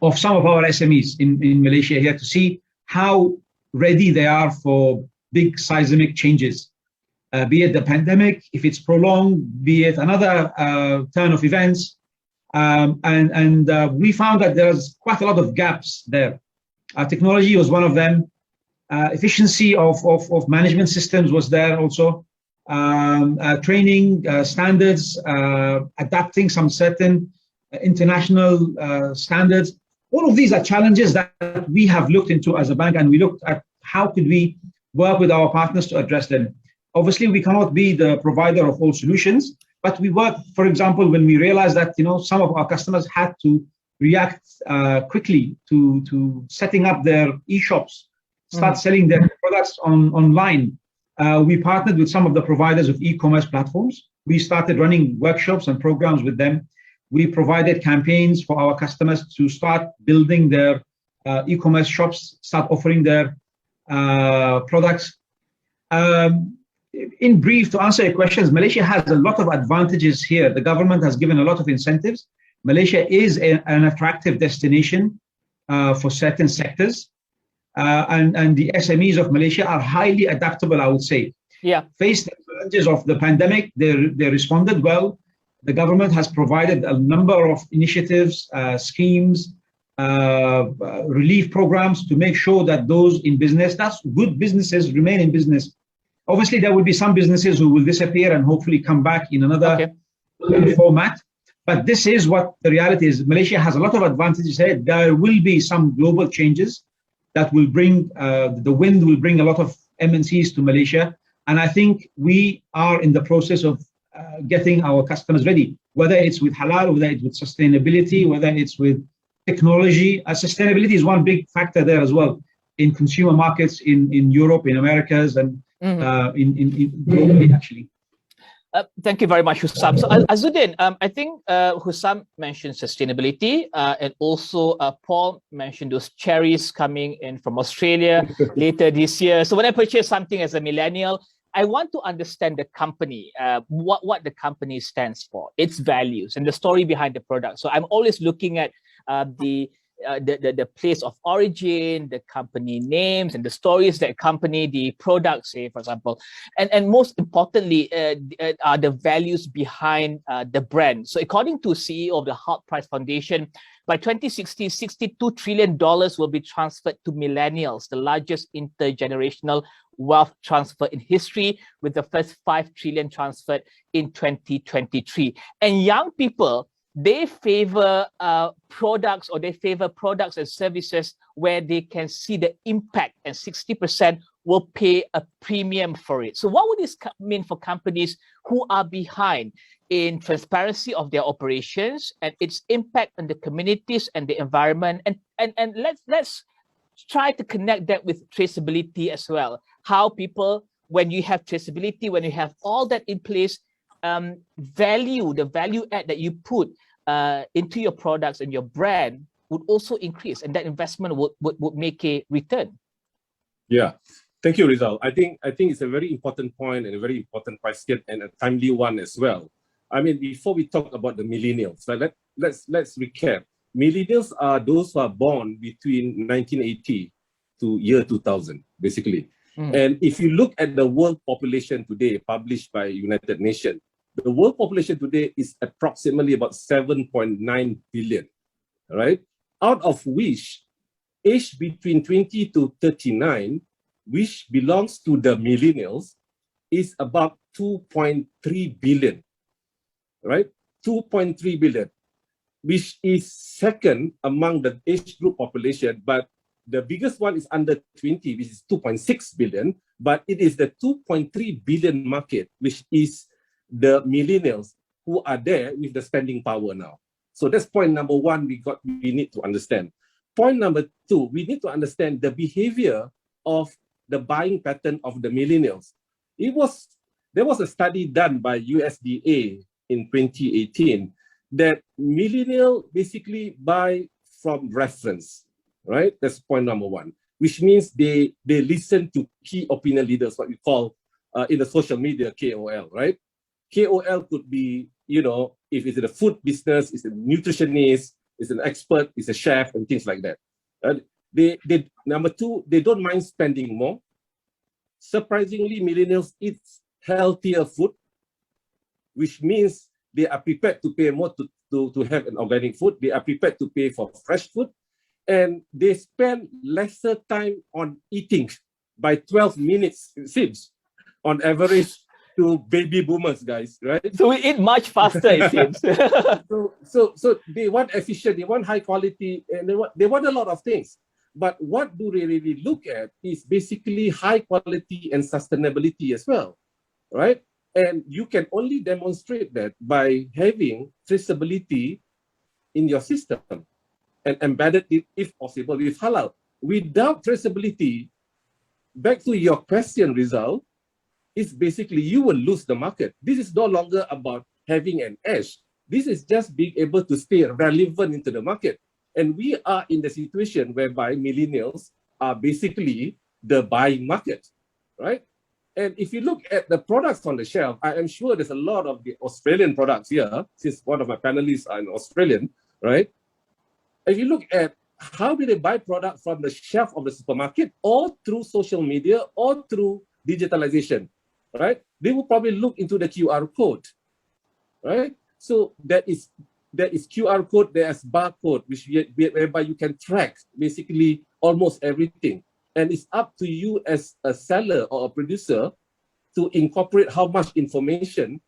of some of our SMEs in Malaysia here, to see how ready they are for big seismic changes, be it the pandemic, if it's prolonged, be it another turn of events. And we found that there's quite a lot of gaps there. Technology was one of them. Efficiency of management systems was there also. Training standards, adapting some certain international standards. All of these are challenges that we have looked into as a bank, and we looked at how could we work with our partners to address them. Obviously, we cannot be the provider of all solutions, but we work, for example, when we realized that some of our customers had to react quickly to setting up their e-shops, start selling their products online. We partnered with some of the providers of e-commerce platforms. We started running workshops and programs with them. We provided campaigns for our customers to start building their e-commerce shops, start offering their products. in brief, to answer your questions, Malaysia has a lot of advantages here. The government has given a lot of incentives. Malaysia is an attractive destination for certain sectors. And the SMEs of Malaysia are highly adaptable, I would say. Yeah. Faced the challenges of the pandemic, they responded well. The government has provided a number of initiatives, schemes, relief programs to make sure that those in business, that's good businesses, remain in business. Obviously, there will be some businesses who will disappear and hopefully come back in another format. But this is what the reality is. Malaysia has a lot of advantages here. There will be some global changes that will bring, the wind will bring a lot of MNCs to Malaysia. And I think we are in the process of getting our customers ready, whether it's with halal, whether it's with sustainability, whether it's with technology. Sustainability is one big factor there as well in consumer markets in Europe, in Americas, and in globally, actually. Thank you very much, Hussam. So Azuddin, I think Hussam mentioned sustainability and also Paul mentioned those cherries coming in from Australia later this year. So when I purchase something as a millennial, I want to understand the company, what the company stands for, its values, and the story behind the product. So I'm always looking at the place of origin, the company names, and the stories that accompany the product, say, for example. And most importantly, are the values behind the brand. So according to CEO of the Heart Prize Foundation, by 2060, $62 trillion will be transferred to millennials, the largest intergenerational wealth transfer in history, with the first 5 trillion transferred in 2023. And young people, they favor products, or they favor products and services where they can see the impact, and 60% will pay a premium for it. So what would this mean for companies who are behind in transparency of their operations and its impact on the communities and the environment? And let's try to connect that with traceability as well. How people, when you have traceability, when you have all that in place, the value add that you put into your products and your brand would also increase, and that investment would make a return. Yeah, thank you, Rizal. I think it's a very important point and a very important question, and a timely one as well. I mean, before we talk about the millennials, let's recap. Millennials are those who are born between 1980 to year 2000, basically. And if you look at the world population today, published by United Nations, the world population today is approximately about 7.9 billion, right? Out of which, age between 20 to 39, which belongs to the millennials, is about 2.3 billion, right? 2.3 billion, which is second among the age group population, but the biggest one is under 20, which is 2.6 billion, but it is the 2.3 billion market, which is the millennials who are there with the spending power now. So that's point number one we need to understand. Point number two, we need to understand the behavior of the buying pattern of the millennials. There was a study done by USDA in 2018 that millennials basically buy from reference, right? That's point number one, which means they listen to key opinion leaders, what we call in the social media KOL, right? KOL could be, you know, if it's in the food business, it's a nutritionist, it's an expert, it's a chef, and things like that. Number two, they don't mind spending more. Surprisingly, millennials eat healthier food, which means they are prepared to pay more to have an organic food. They are prepared to pay for fresh food, and they spend lesser time on eating by 12 minutes, it seems, on average, to baby boomers, guys, right? So we eat much faster, it seems. So they want efficient, they want high quality, and they want a lot of things. But what do they really look at is basically high quality and sustainability as well, right? And you can only demonstrate that by having traceability in your system and embedded it, if possible, with halal. Without traceability, back to your question, Rizal, it's basically you will lose the market. This is no longer about having an edge. This is just being able to stay relevant into the market. And we are in the situation whereby millennials are basically the buying market, right? And if you look at the products on the shelf, I am sure there's a lot of the Australian products here, since one of my panelists are an Australian, right? If you look at how do they buy product from the shelf of the supermarket or through social media or through digitalization, right? They will probably look into the QR code, right? So that is QR code, there's barcode, whereby you can track basically almost everything. And it's up to you as a seller or a producer to incorporate how much information,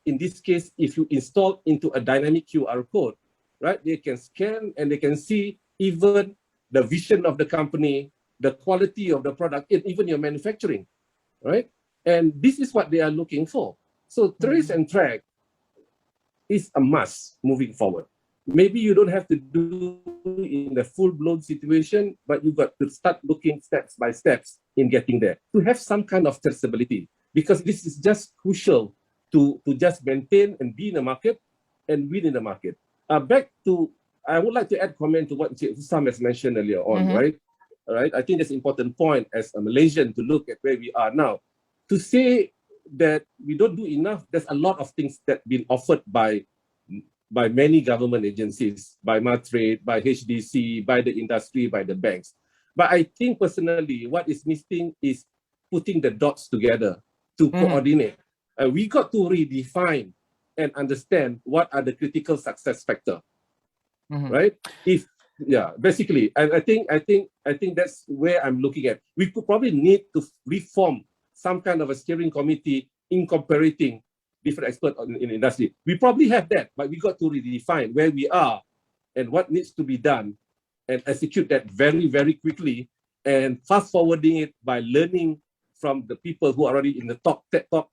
in this case, if you install into a dynamic QR code, right? They can scan and they can see even the vision of the company, the quality of the product, and even your manufacturing, right? And this is what they are looking for. So trace and track is a must moving forward. Maybe you don't have to do in the full-blown situation, but you've got to start looking steps by steps in getting there to have some kind of traceability, because this is just crucial to just maintain and be in the market and win in the market. I would like to add comment to what Hussam has mentioned earlier on, right? All right. I think that's an important point as a Malaysian to look at where we are now. To say that we don't do enough, there's a lot of things that have been offered by many government agencies, by Austrade, by HDC, by the industry, by the banks. But I think personally, what is missing is putting the dots together to coordinate. We got to redefine and understand what are the critical success factors, right? Basically, and I think that's where I'm looking at. We could probably need to reform some kind of a steering committee incorporating different experts in the industry. We probably have that, but we got to redefine where we are and what needs to be done and execute that very, very quickly, and fast forwarding it by learning from the people who are already in the top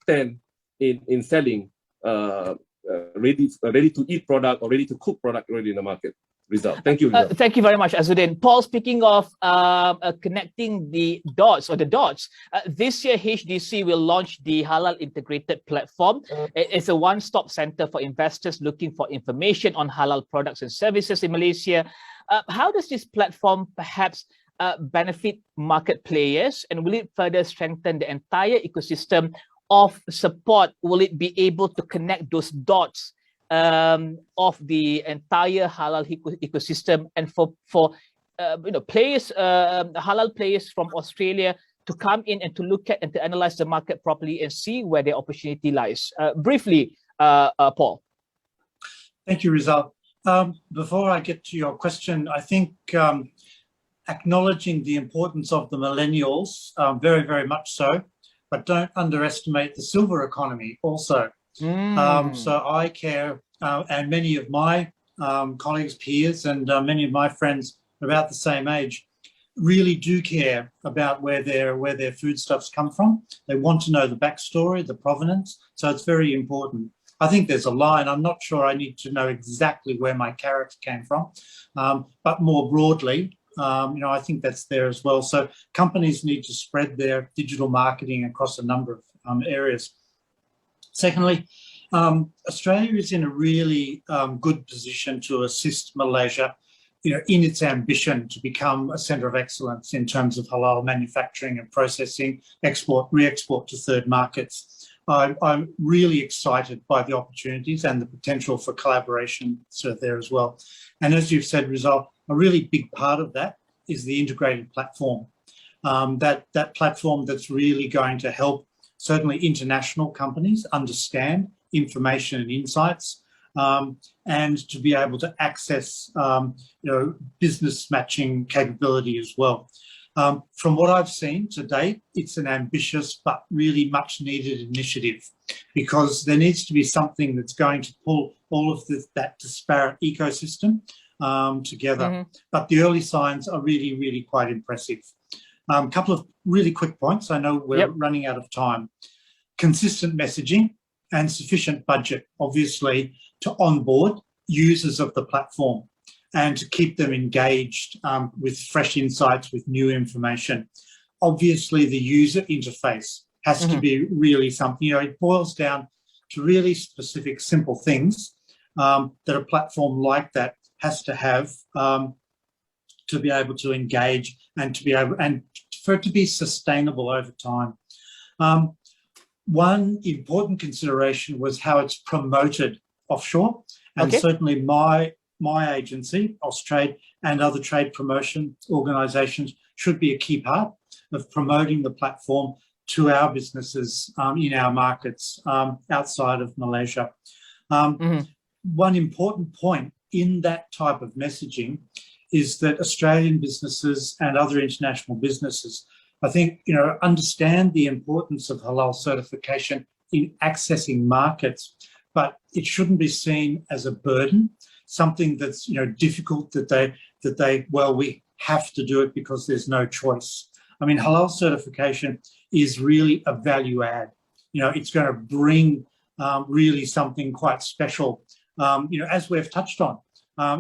10 in selling ready to eat product or ready to cook product already in the market. Rizal. Thank you, Rizal. Thank you very much, Azuddin. Paul, speaking of connecting the dots, this year HDC will launch the Halal Integrated Platform. It's a one-stop center for investors looking for information on halal products and services in Malaysia. How does this platform perhaps benefit market players, and will it further strengthen the entire ecosystem of support? Will it be able to connect those dots of the entire halal ecosystem, and for players, halal players from Australia to come in and to look at and to analyze the market properly and see where the opportunity lies? Briefly, Paul. Thank you, Rizal. Before I get to your question, I think acknowledging the importance of the millennials, very, very much so, but don't underestimate the silver economy also. So I care, and many of my colleagues, peers, and many of my friends about the same age really do care about where their foodstuffs come from. They want to know the backstory, the provenance. So it's very important. I think there's a line. I'm not sure I need to know exactly where my carrots came from, but more broadly, I think that's there as well. So companies need to spread their digital marketing across a number of areas. Secondly, Australia is in a really good position to assist Malaysia, in its ambition to become a centre of excellence in terms of halal manufacturing and processing, export, re-export to third markets. I'm really excited by the opportunities and the potential for collaboration there as well. And as you've said, Rizal, a really big part of that is the integrated platform. That platform that's really going to help certainly international companies understand information and insights, and to be able to access business matching capability as well. From what I've seen to date, it's an ambitious but really much needed initiative, because there needs to be something that's going to pull all of that disparate ecosystem together. But the early signs are really, really quite impressive. A couple of really quick points. I know we're running out of time. Consistent messaging and sufficient budget, obviously, to onboard users of the platform and to keep them engaged with fresh insights, with new information. Obviously, the user interface has to be really something, it boils down to really specific, simple things that a platform like that has to have to be able to engage and to be able, and for it to be sustainable over time. one important consideration was how it's promoted offshore, and Okay. certainly my agency, Austrade, and other trade promotion organisations should be a key part of promoting the platform to our businesses in our markets outside of Malaysia. One important point in that type of messaging is that Australian businesses and other international businesses, I think, understand the importance of halal certification in accessing markets, but it shouldn't be seen as a burden, something that's difficult that we have to do it because there's no choice. I mean, halal certification is really a value add. It's going to bring really something quite special. As we've touched on,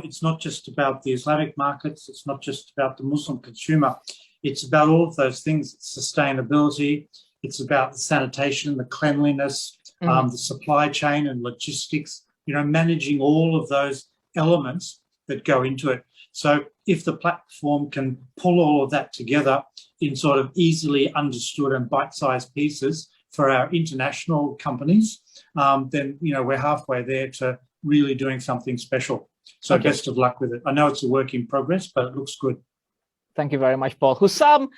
it's not just about the Islamic markets. It's not just about the Muslim consumer. It's about all of those things. It's sustainability. It's about the sanitation, the cleanliness, the supply chain and logistics, managing all of those elements that go into it. So if the platform can pull all of that together in sort of easily understood and bite-sized pieces for our international companies, then, we're halfway there to really doing something special. So best of luck with it. I know it's a work in progress, but it looks good. Thank you very much, Paul. Hussam,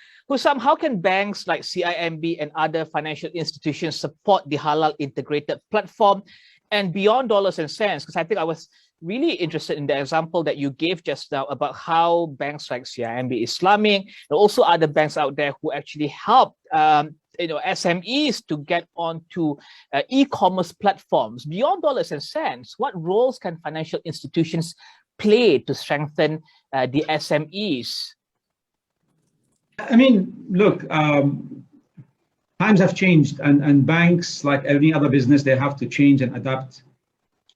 how can banks like CIMB and other financial institutions support the halal integrated platform and beyond dollars and cents? Because I think I was really interested in the example that you gave just now about how banks like CIMB Islamic and also other banks out there who actually help SMEs to get onto e-commerce platforms. Beyond dollars and cents, what roles can financial institutions play to strengthen the SMEs? I mean, look, times have changed, and banks, like any other business, they have to change and adapt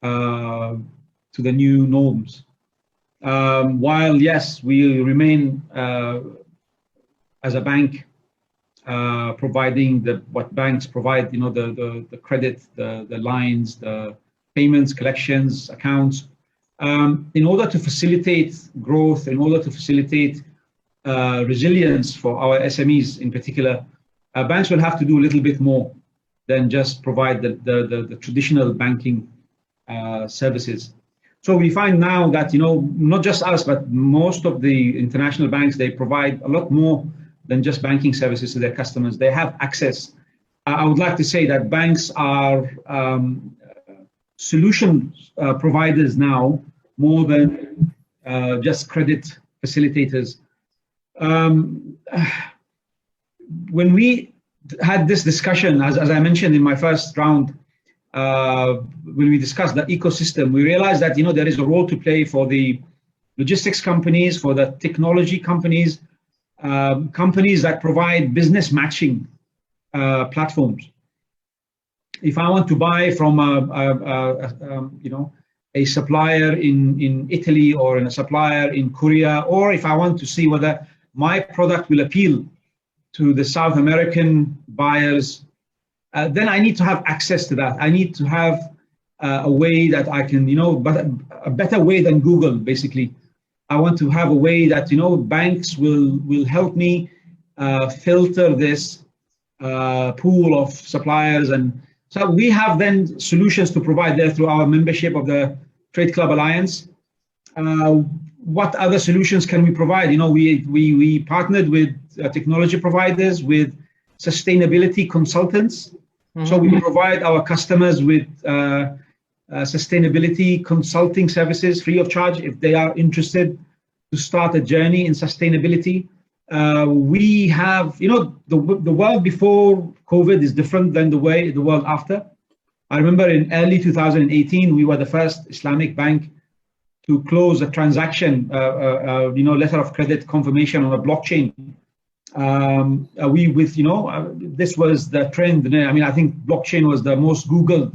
to the new norms. While, yes, we remain as a bank providing what banks provide, the credit, the lines, the payments, collections, accounts, in order to facilitate growth, in order to facilitate resilience for our SMEs in particular, banks will have to do a little bit more than just provide the traditional banking services. So we find now that, not just us, but most of the international banks, they provide a lot more than just banking services to their customers. They have access. I would like to say that banks are solution providers now more than just credit facilitators. When we had this discussion, as I mentioned in my first round, when we discussed the ecosystem, we realized that there is a role to play for the logistics companies, for the technology companies, companies that provide business matching platforms. If I want to buy from a supplier in Italy or a supplier in Korea, or if I want to see whether my product will appeal to the South American buyers, then I need to have access to that. I need to have a way that I can, but a better way than Google, basically. I want to have a way that, banks will help me filter this pool of suppliers. And so we have then solutions to provide there through our membership of the Trade Club Alliance. What other solutions can we provide? We partnered with technology providers, with sustainability consultants. So we provide our customers with sustainability consulting services free of charge if they are interested to start a journey in sustainability. We have, the world before COVID is different than the world after. I remember in early 2018, we were the first Islamic bank to close a transaction, letter of credit confirmation on a blockchain. This was the trend. I mean, I think blockchain was the most Googled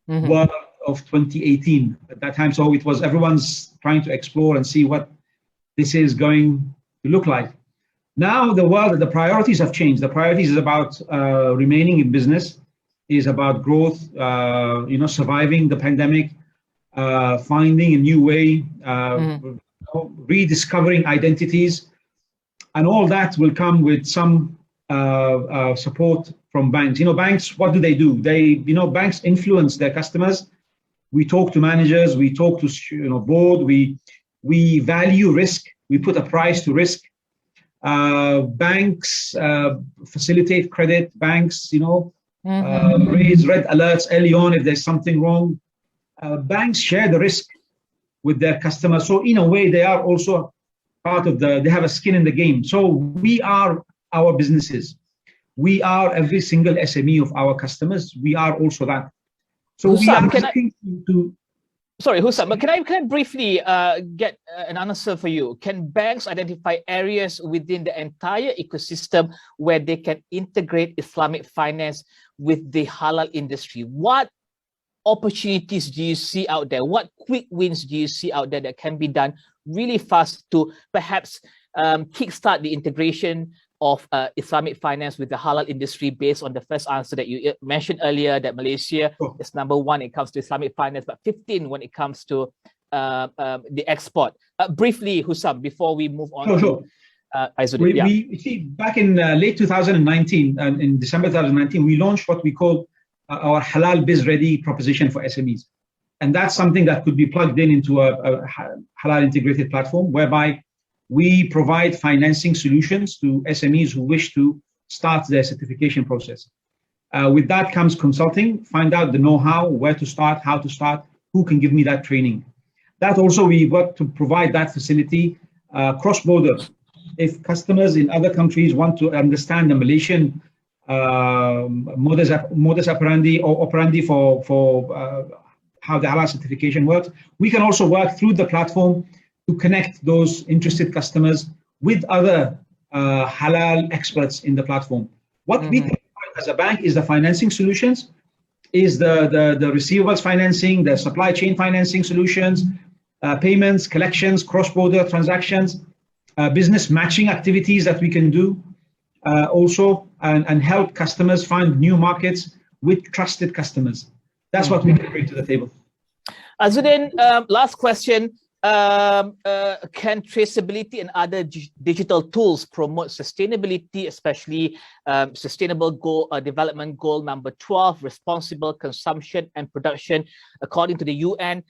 word of 2018 at that time. So it was everyone's trying to explore and see what this is going to look like. Now the priorities have changed. The priorities is about remaining in business, is about growth, surviving the pandemic, finding a new way, rediscovering identities. And all that will come with some support from banks. Banks, what do? Banks influence their customers. We talk to managers, we talk to board, we value risk, we put a price to risk. Banks facilitate credit, banks raise red alerts early on if there's something wrong. Banks share the risk with their customers, so in a way they are also part of they have a skin in the game. So we are our businesses, we are every single SME of our customers, we are also that. So Hussam, we are looking to sorry, Hussam, but can I briefly get an answer for you? Can banks identify areas within the entire ecosystem where they can integrate Islamic finance with the halal industry? What opportunities do you see out there? What quick wins do you see out there that can be done really fast to perhaps kickstart the integration of Islamic finance with the halal industry, based on the first answer that you mentioned earlier, that Malaysia is number 1 when it comes to Islamic finance, but 15 when it comes to the export? Briefly, Hussam, before we move on to Azuddin. We see, back in late 2019, in December 2019, we launched what we call our Halal Biz Ready proposition for SMEs. And that's something that could be plugged into a halal integrated platform, whereby we provide financing solutions to SMEs who wish to start their certification process. With that comes consulting, find out the know-how, where to start, how to start, who can give me that training. That also, we got to provide that facility cross-border. If customers in other countries want to understand the Malaysian modus operandi or operandi for how the halal certification works, we can also work through the platform to connect those interested customers with other halal experts in the platform. What we can provide as a bank is the financing solutions, is the receivables financing, the supply chain financing solutions, payments, collections, cross-border transactions, business matching activities that we can do also, and help customers find new markets with trusted customers. That's what we can bring to the table. Azuddin, last question. Can traceability and other digital tools promote sustainability, especially sustainable development goal number 12, responsible consumption and production? According to the UN,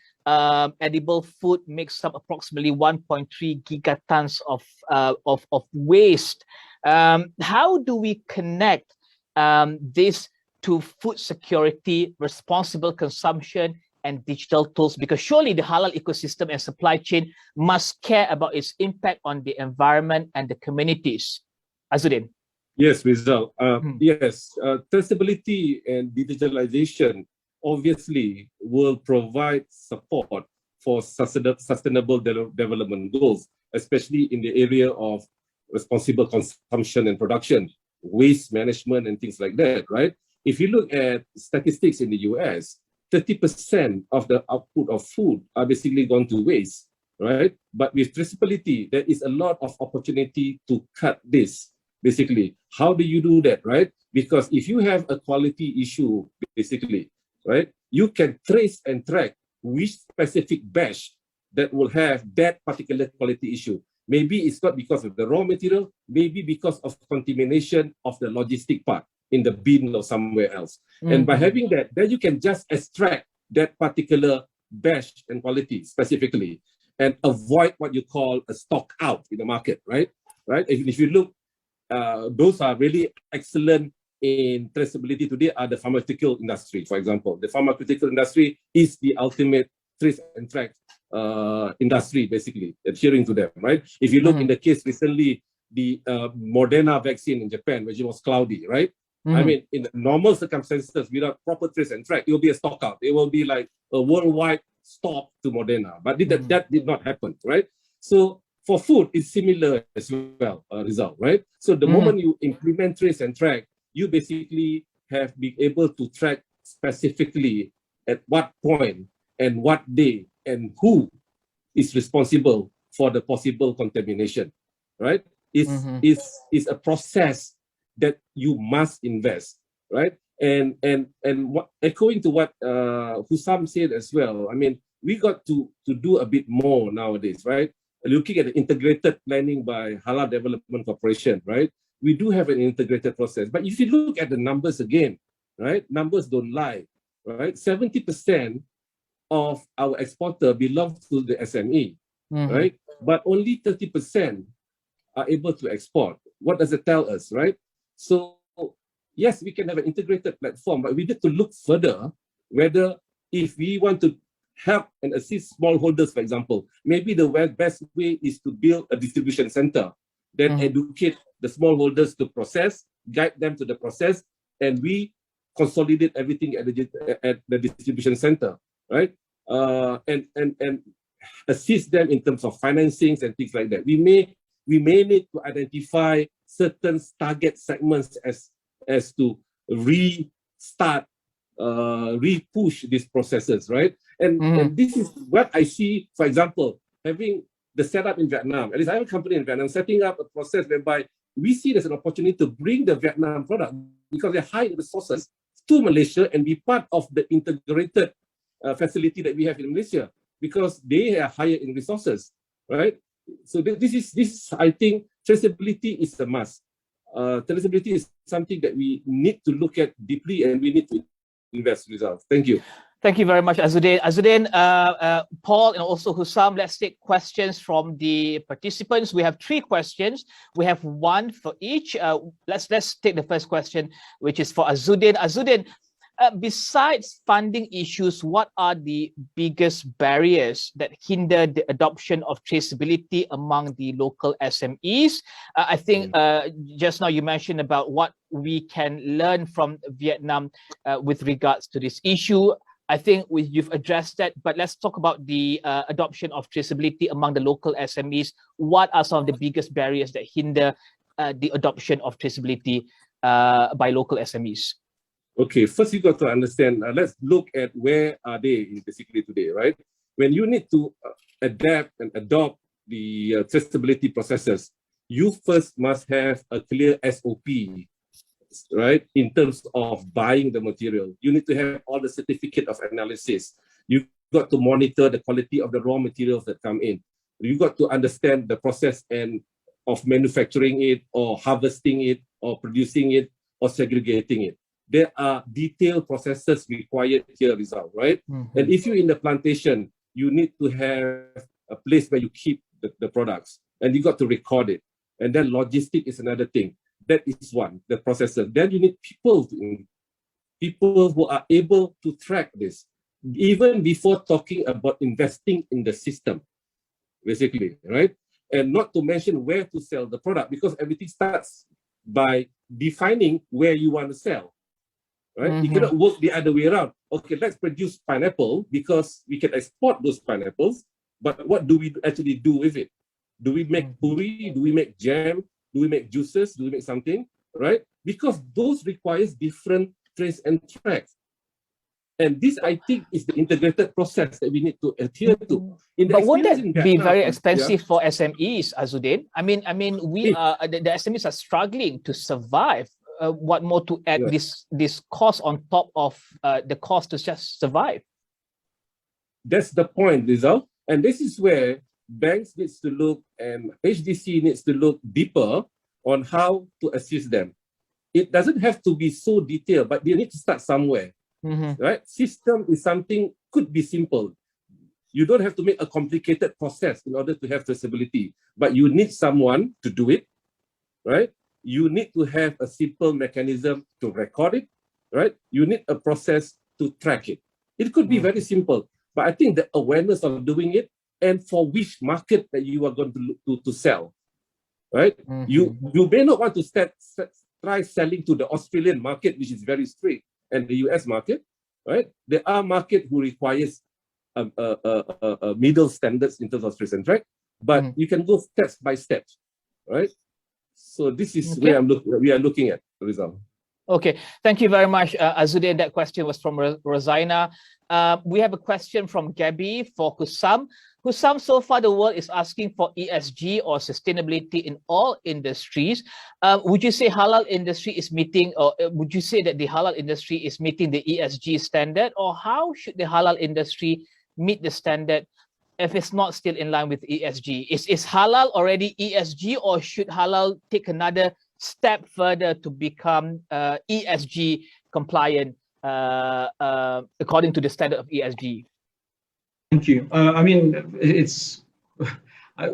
edible food makes up approximately 1.3 gigatons of waste. How do we connect this to food security, responsible consumption, and digital tools? Because surely the halal ecosystem and supply chain must care about its impact on the environment and the communities. Azuddin. Yes, Rizal. Yes, traceability and digitalization obviously will provide support for sustainable development goals, especially in the area of responsible consumption and production, waste management and things like that, right? If you look at statistics in the US, 30% of the output of food are basically gone to waste, right? But with traceability, there is a lot of opportunity to cut this, basically. How do you do that, right? Because if you have a quality issue, basically, right, you can trace and track which specific batch that will have that particular quality issue. Maybe it's not because of the raw material, maybe because of contamination of the logistic part in the bin or somewhere else. And by having that, then you can just extract that particular batch and quality specifically and avoid what you call a stock out in the market, right? If you look, those are really excellent in traceability today are the pharmaceutical industry, for example. The pharmaceutical industry is the ultimate trace and track industry, basically, adhering to them, right? If you look in the case recently, the Moderna vaccine in Japan, which was cloudy, right? I mean, in normal circumstances, without proper trace and track, it will be a stock out. It will be like a worldwide stop to Moderna, but that did not happen, right? So for food, it's similar as well, Rizal, right? So the moment you implement trace and track, you basically have been able to track specifically at what point and what day and who is responsible for the possible contamination, right? It's a process that you must invest, right? And echoing to what Hussam said as well, I mean, we got to do a bit more nowadays, right? Looking at the integrated planning by Halal Development Corporation, right? we do have an integrated process. But if you look at the numbers again, right, numbers don't lie, right? 70% of our exporter belongs to the SME, right? But only 30% are able to export. What does it tell us, right? So yes, we can have an integrated platform, but we need to look further whether if we want to help and assist smallholders, for example, maybe the best way is to build a distribution center, then educate the smallholders to process, guide them to the process, and we consolidate everything at the distribution center, right? And assist them in terms of financings and things like that. We may need to identify certain target segments as to restart, re-push these processes, right? And this is what I see, for example, having the setup in Vietnam. At least I have a company in Vietnam setting up a process whereby we see there's an opportunity to bring the Vietnam product because they're high in resources to Malaysia and be part of the integrated facility that we have in Malaysia because they are higher in resources, right? So this is I think traceability is a must. Traceability is something that we need to look at deeply and we need to invest results. Thank you. Thank you very much, Azuddin. Azuddin, Paul, and also Hussam, let's take questions from the participants. We have 3 questions. We have 1 for each. Let's take the first question, which is for Azuddin. Azuddin, besides funding issues, what are the biggest barriers that hinder the adoption of traceability among the local SMEs? I think just now you mentioned about what we can learn from Vietnam with regards to this issue. I think you've addressed that, but let's talk about the adoption of traceability among the local SMEs. What are some of the biggest barriers that hinder the adoption of traceability by local SMEs? Okay, first you got to understand, let's look at where are they basically today, right? When you need to adapt and adopt the traceability processes, you first must have a clear SOP, right? In terms of buying the material, you need to have all the certificate of analysis. You've got to monitor the quality of the raw materials that come in. You've got to understand the process and of manufacturing it or harvesting it or producing it or segregating it. There are detailed processes required here, Rizal, right? And if you're in the plantation, you need to have a place where you keep the products and you got to record it. And then logistic is another thing. That is one, the processor. Then you need people who are able to track this, even before talking about investing in the system, basically, right? And not to mention where to sell the product, because everything starts by defining where you want to sell, right? You cannot work the other way around. Okay, let's produce pineapple because we can export those pineapples, but what do we actually do with it? Do we make puri? Do we make jam? Do we make juices? Do we make something, right? Because those requires different trace and tracks. And this, I think, is the integrated process that we need to adhere to. But would that be very expensive for SMEs, Azuddin? I mean, we the SMEs are struggling to survive. What more to add this cost on top of the cost to just survive? That's the point, Rizal. And this is where banks needs to look and HDC needs to look deeper on how to assist them. It doesn't have to be so detailed, but they need to start somewhere, right? System is something, could be simple. You don't have to make a complicated process in order to have traceability, but you need someone to do it, right? You need to have a simple mechanism to record it, right? You need a process to track it. It could be very simple, but I think the awareness of doing it and for which market that you are going to sell, right? You may not want to try selling to the Australian market, which is very strict, and the US market, right? There are markets who requires middle standards in terms of trace and track, but you can go steps by steps, right? So this is where we are looking at the result. Okay, thank you very much, Azuddin. That question was from Rosaina. We have a question from Gabby for Hussam. Hussam, so far the world is asking for ESG or sustainability in all industries. Would you say halal industry is meeting, or would you say that the halal industry is meeting the ESG standard, or how should the halal industry meet the standard if it's not still in line with ESG? Is halal already ESG, or should halal take another step further to become ESG compliant according to the standard of ESG? Thank you. I mean, it's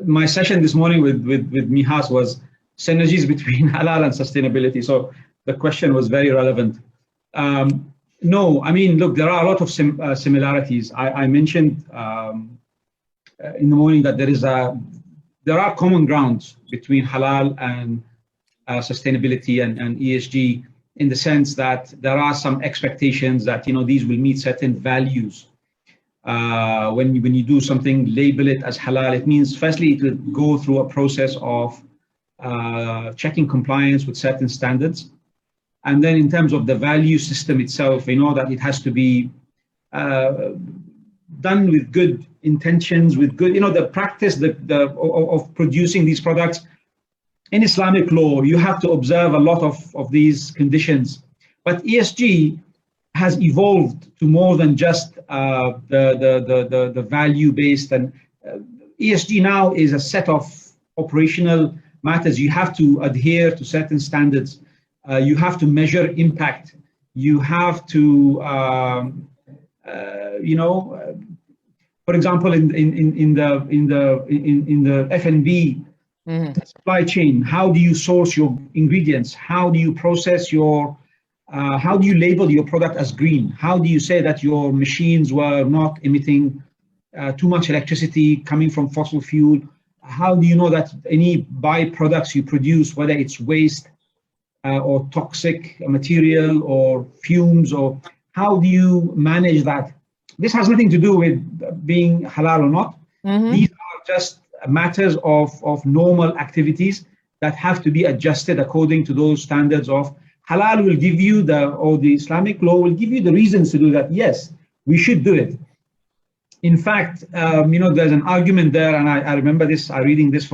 my session this morning with Mihas was synergies between halal and sustainability. So the question was very relevant. No, I mean, look, there are a lot of similarities. I mentioned in the morning that there are common grounds between halal and sustainability and ESG, in the sense that there are some expectations that these will meet certain values. When you do something, label it as halal, it means firstly it will go through a process of checking compliance with certain standards. And then in terms of the value system itself, that it has to be done with good intentions, with good, the practice of producing these products. In Islamic law, you have to observe a lot of these conditions. But ESG has evolved to more than just the value-based. And ESG now is a set of operational matters. You have to adhere to certain standards. You have to measure impact. You have to, for example, in the F&B supply chain, how do you source your ingredients? How do you process how do you label your product as green? How do you say that your machines were not emitting too much electricity coming from fossil fuel? How do you know that any byproducts you produce, whether it's waste or toxic material or fumes, or how do you manage that? This has nothing to do with being halal or not. These are just matters of normal activities that have to be adjusted according to those standards of halal. Will give you the Islamic law will give you the reasons to do that. Yes, we should do it. In fact, there's an argument there, and I remember this, reading this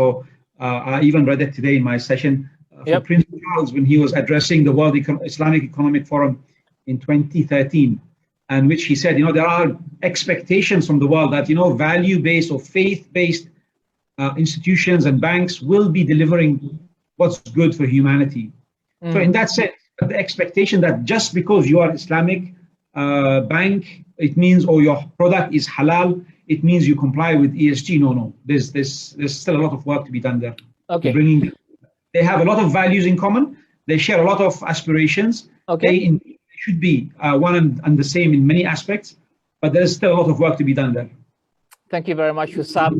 I even read it today in my session for Prince Charles when he was addressing the World Islamic Economic Forum in 2013, and which he said, there are expectations from the world that, value-based or faith-based institutions and banks will be delivering what's good for humanity. So in that sense, the expectation that just because you are Islamic bank, it means, or your product is halal, it means you comply with ESG. No. There's still a lot of work to be done there. Okay. They have a lot of values in common. They share a lot of aspirations. Okay. They should be one and the same in many aspects, but there's still a lot of work to be done there. Thank you very much, Hussam.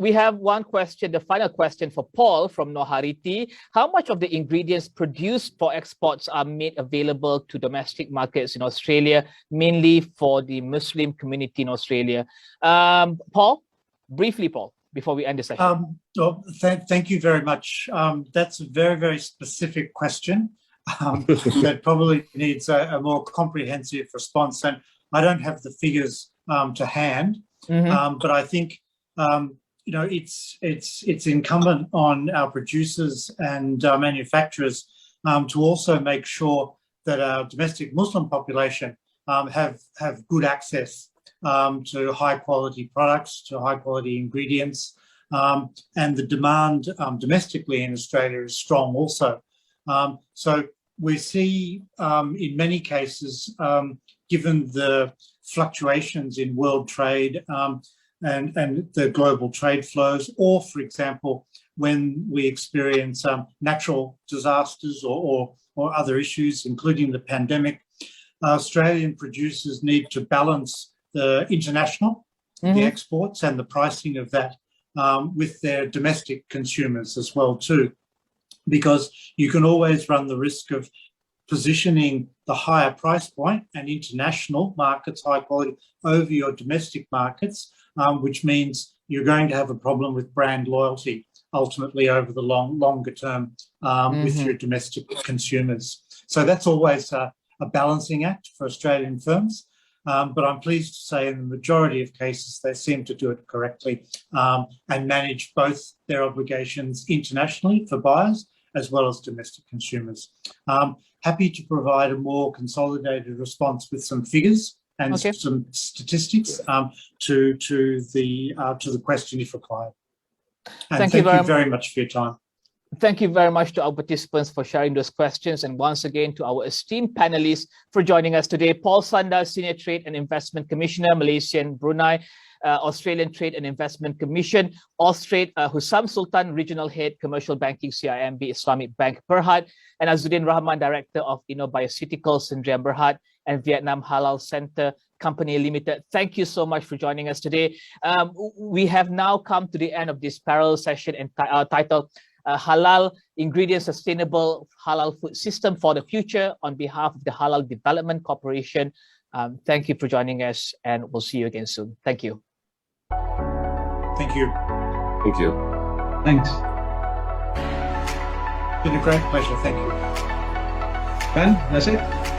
We have one question, the final question for Paul from Nohariti. How much of the ingredients produced for exports are made available to domestic markets in Australia, mainly for the Muslim community in Australia? Paul, briefly, Paul, before we end the session. Thank you very much. That's a very, very specific question that probably needs a more comprehensive response. And I don't have the figures to hand. But I think it's incumbent on our producers and manufacturers to also make sure that our domestic Muslim population have good access to high quality products, to high quality ingredients, and the demand domestically in Australia is strong also. So we see in many cases, given the fluctuations in world trade and the global trade flows, or for example, when we experience natural disasters or other issues, including the pandemic, Australian producers need to balance the international, the exports and the pricing of that with their domestic consumers as well too, because you can always run the risk of positioning the higher price point and international markets, high quality, over your domestic markets, which means you're going to have a problem with brand loyalty ultimately over the longer term with your domestic consumers. So that's always a balancing act for Australian firms. But I'm pleased to say in the majority of cases, they seem to do it correctly and manage both their obligations internationally for buyers as well as domestic consumers. Happy to provide a more consolidated response with some figures and some statistics to the question if required. And thank you very much for your time. Thank you very much to our participants for sharing those questions, and once again to our esteemed panelists for joining us today. Paul Sanda, Senior Trade and Investment Commissioner, Malaysian Brunei, Australian Trade and Investment Commission, Austrade, Hussam Sultan, Regional Head, Commercial Banking, CIMB, Islamic Bank, Berhad, and Azuddin Rahman, Director of Inno Bioceutical, Syndrian Berhad, and Vietnam Halal Center Company Limited. Thank you so much for joining us today. We have now come to the end of this parallel session titled Halal Ingredients Sustainable Halal Food System for the Future on behalf of the Halal Development Corporation. Thank you for joining us, and we'll see you again soon. Thank you. Thank you. Thank you. Thanks. It's been a great pleasure. Thank you. Ben, that's it.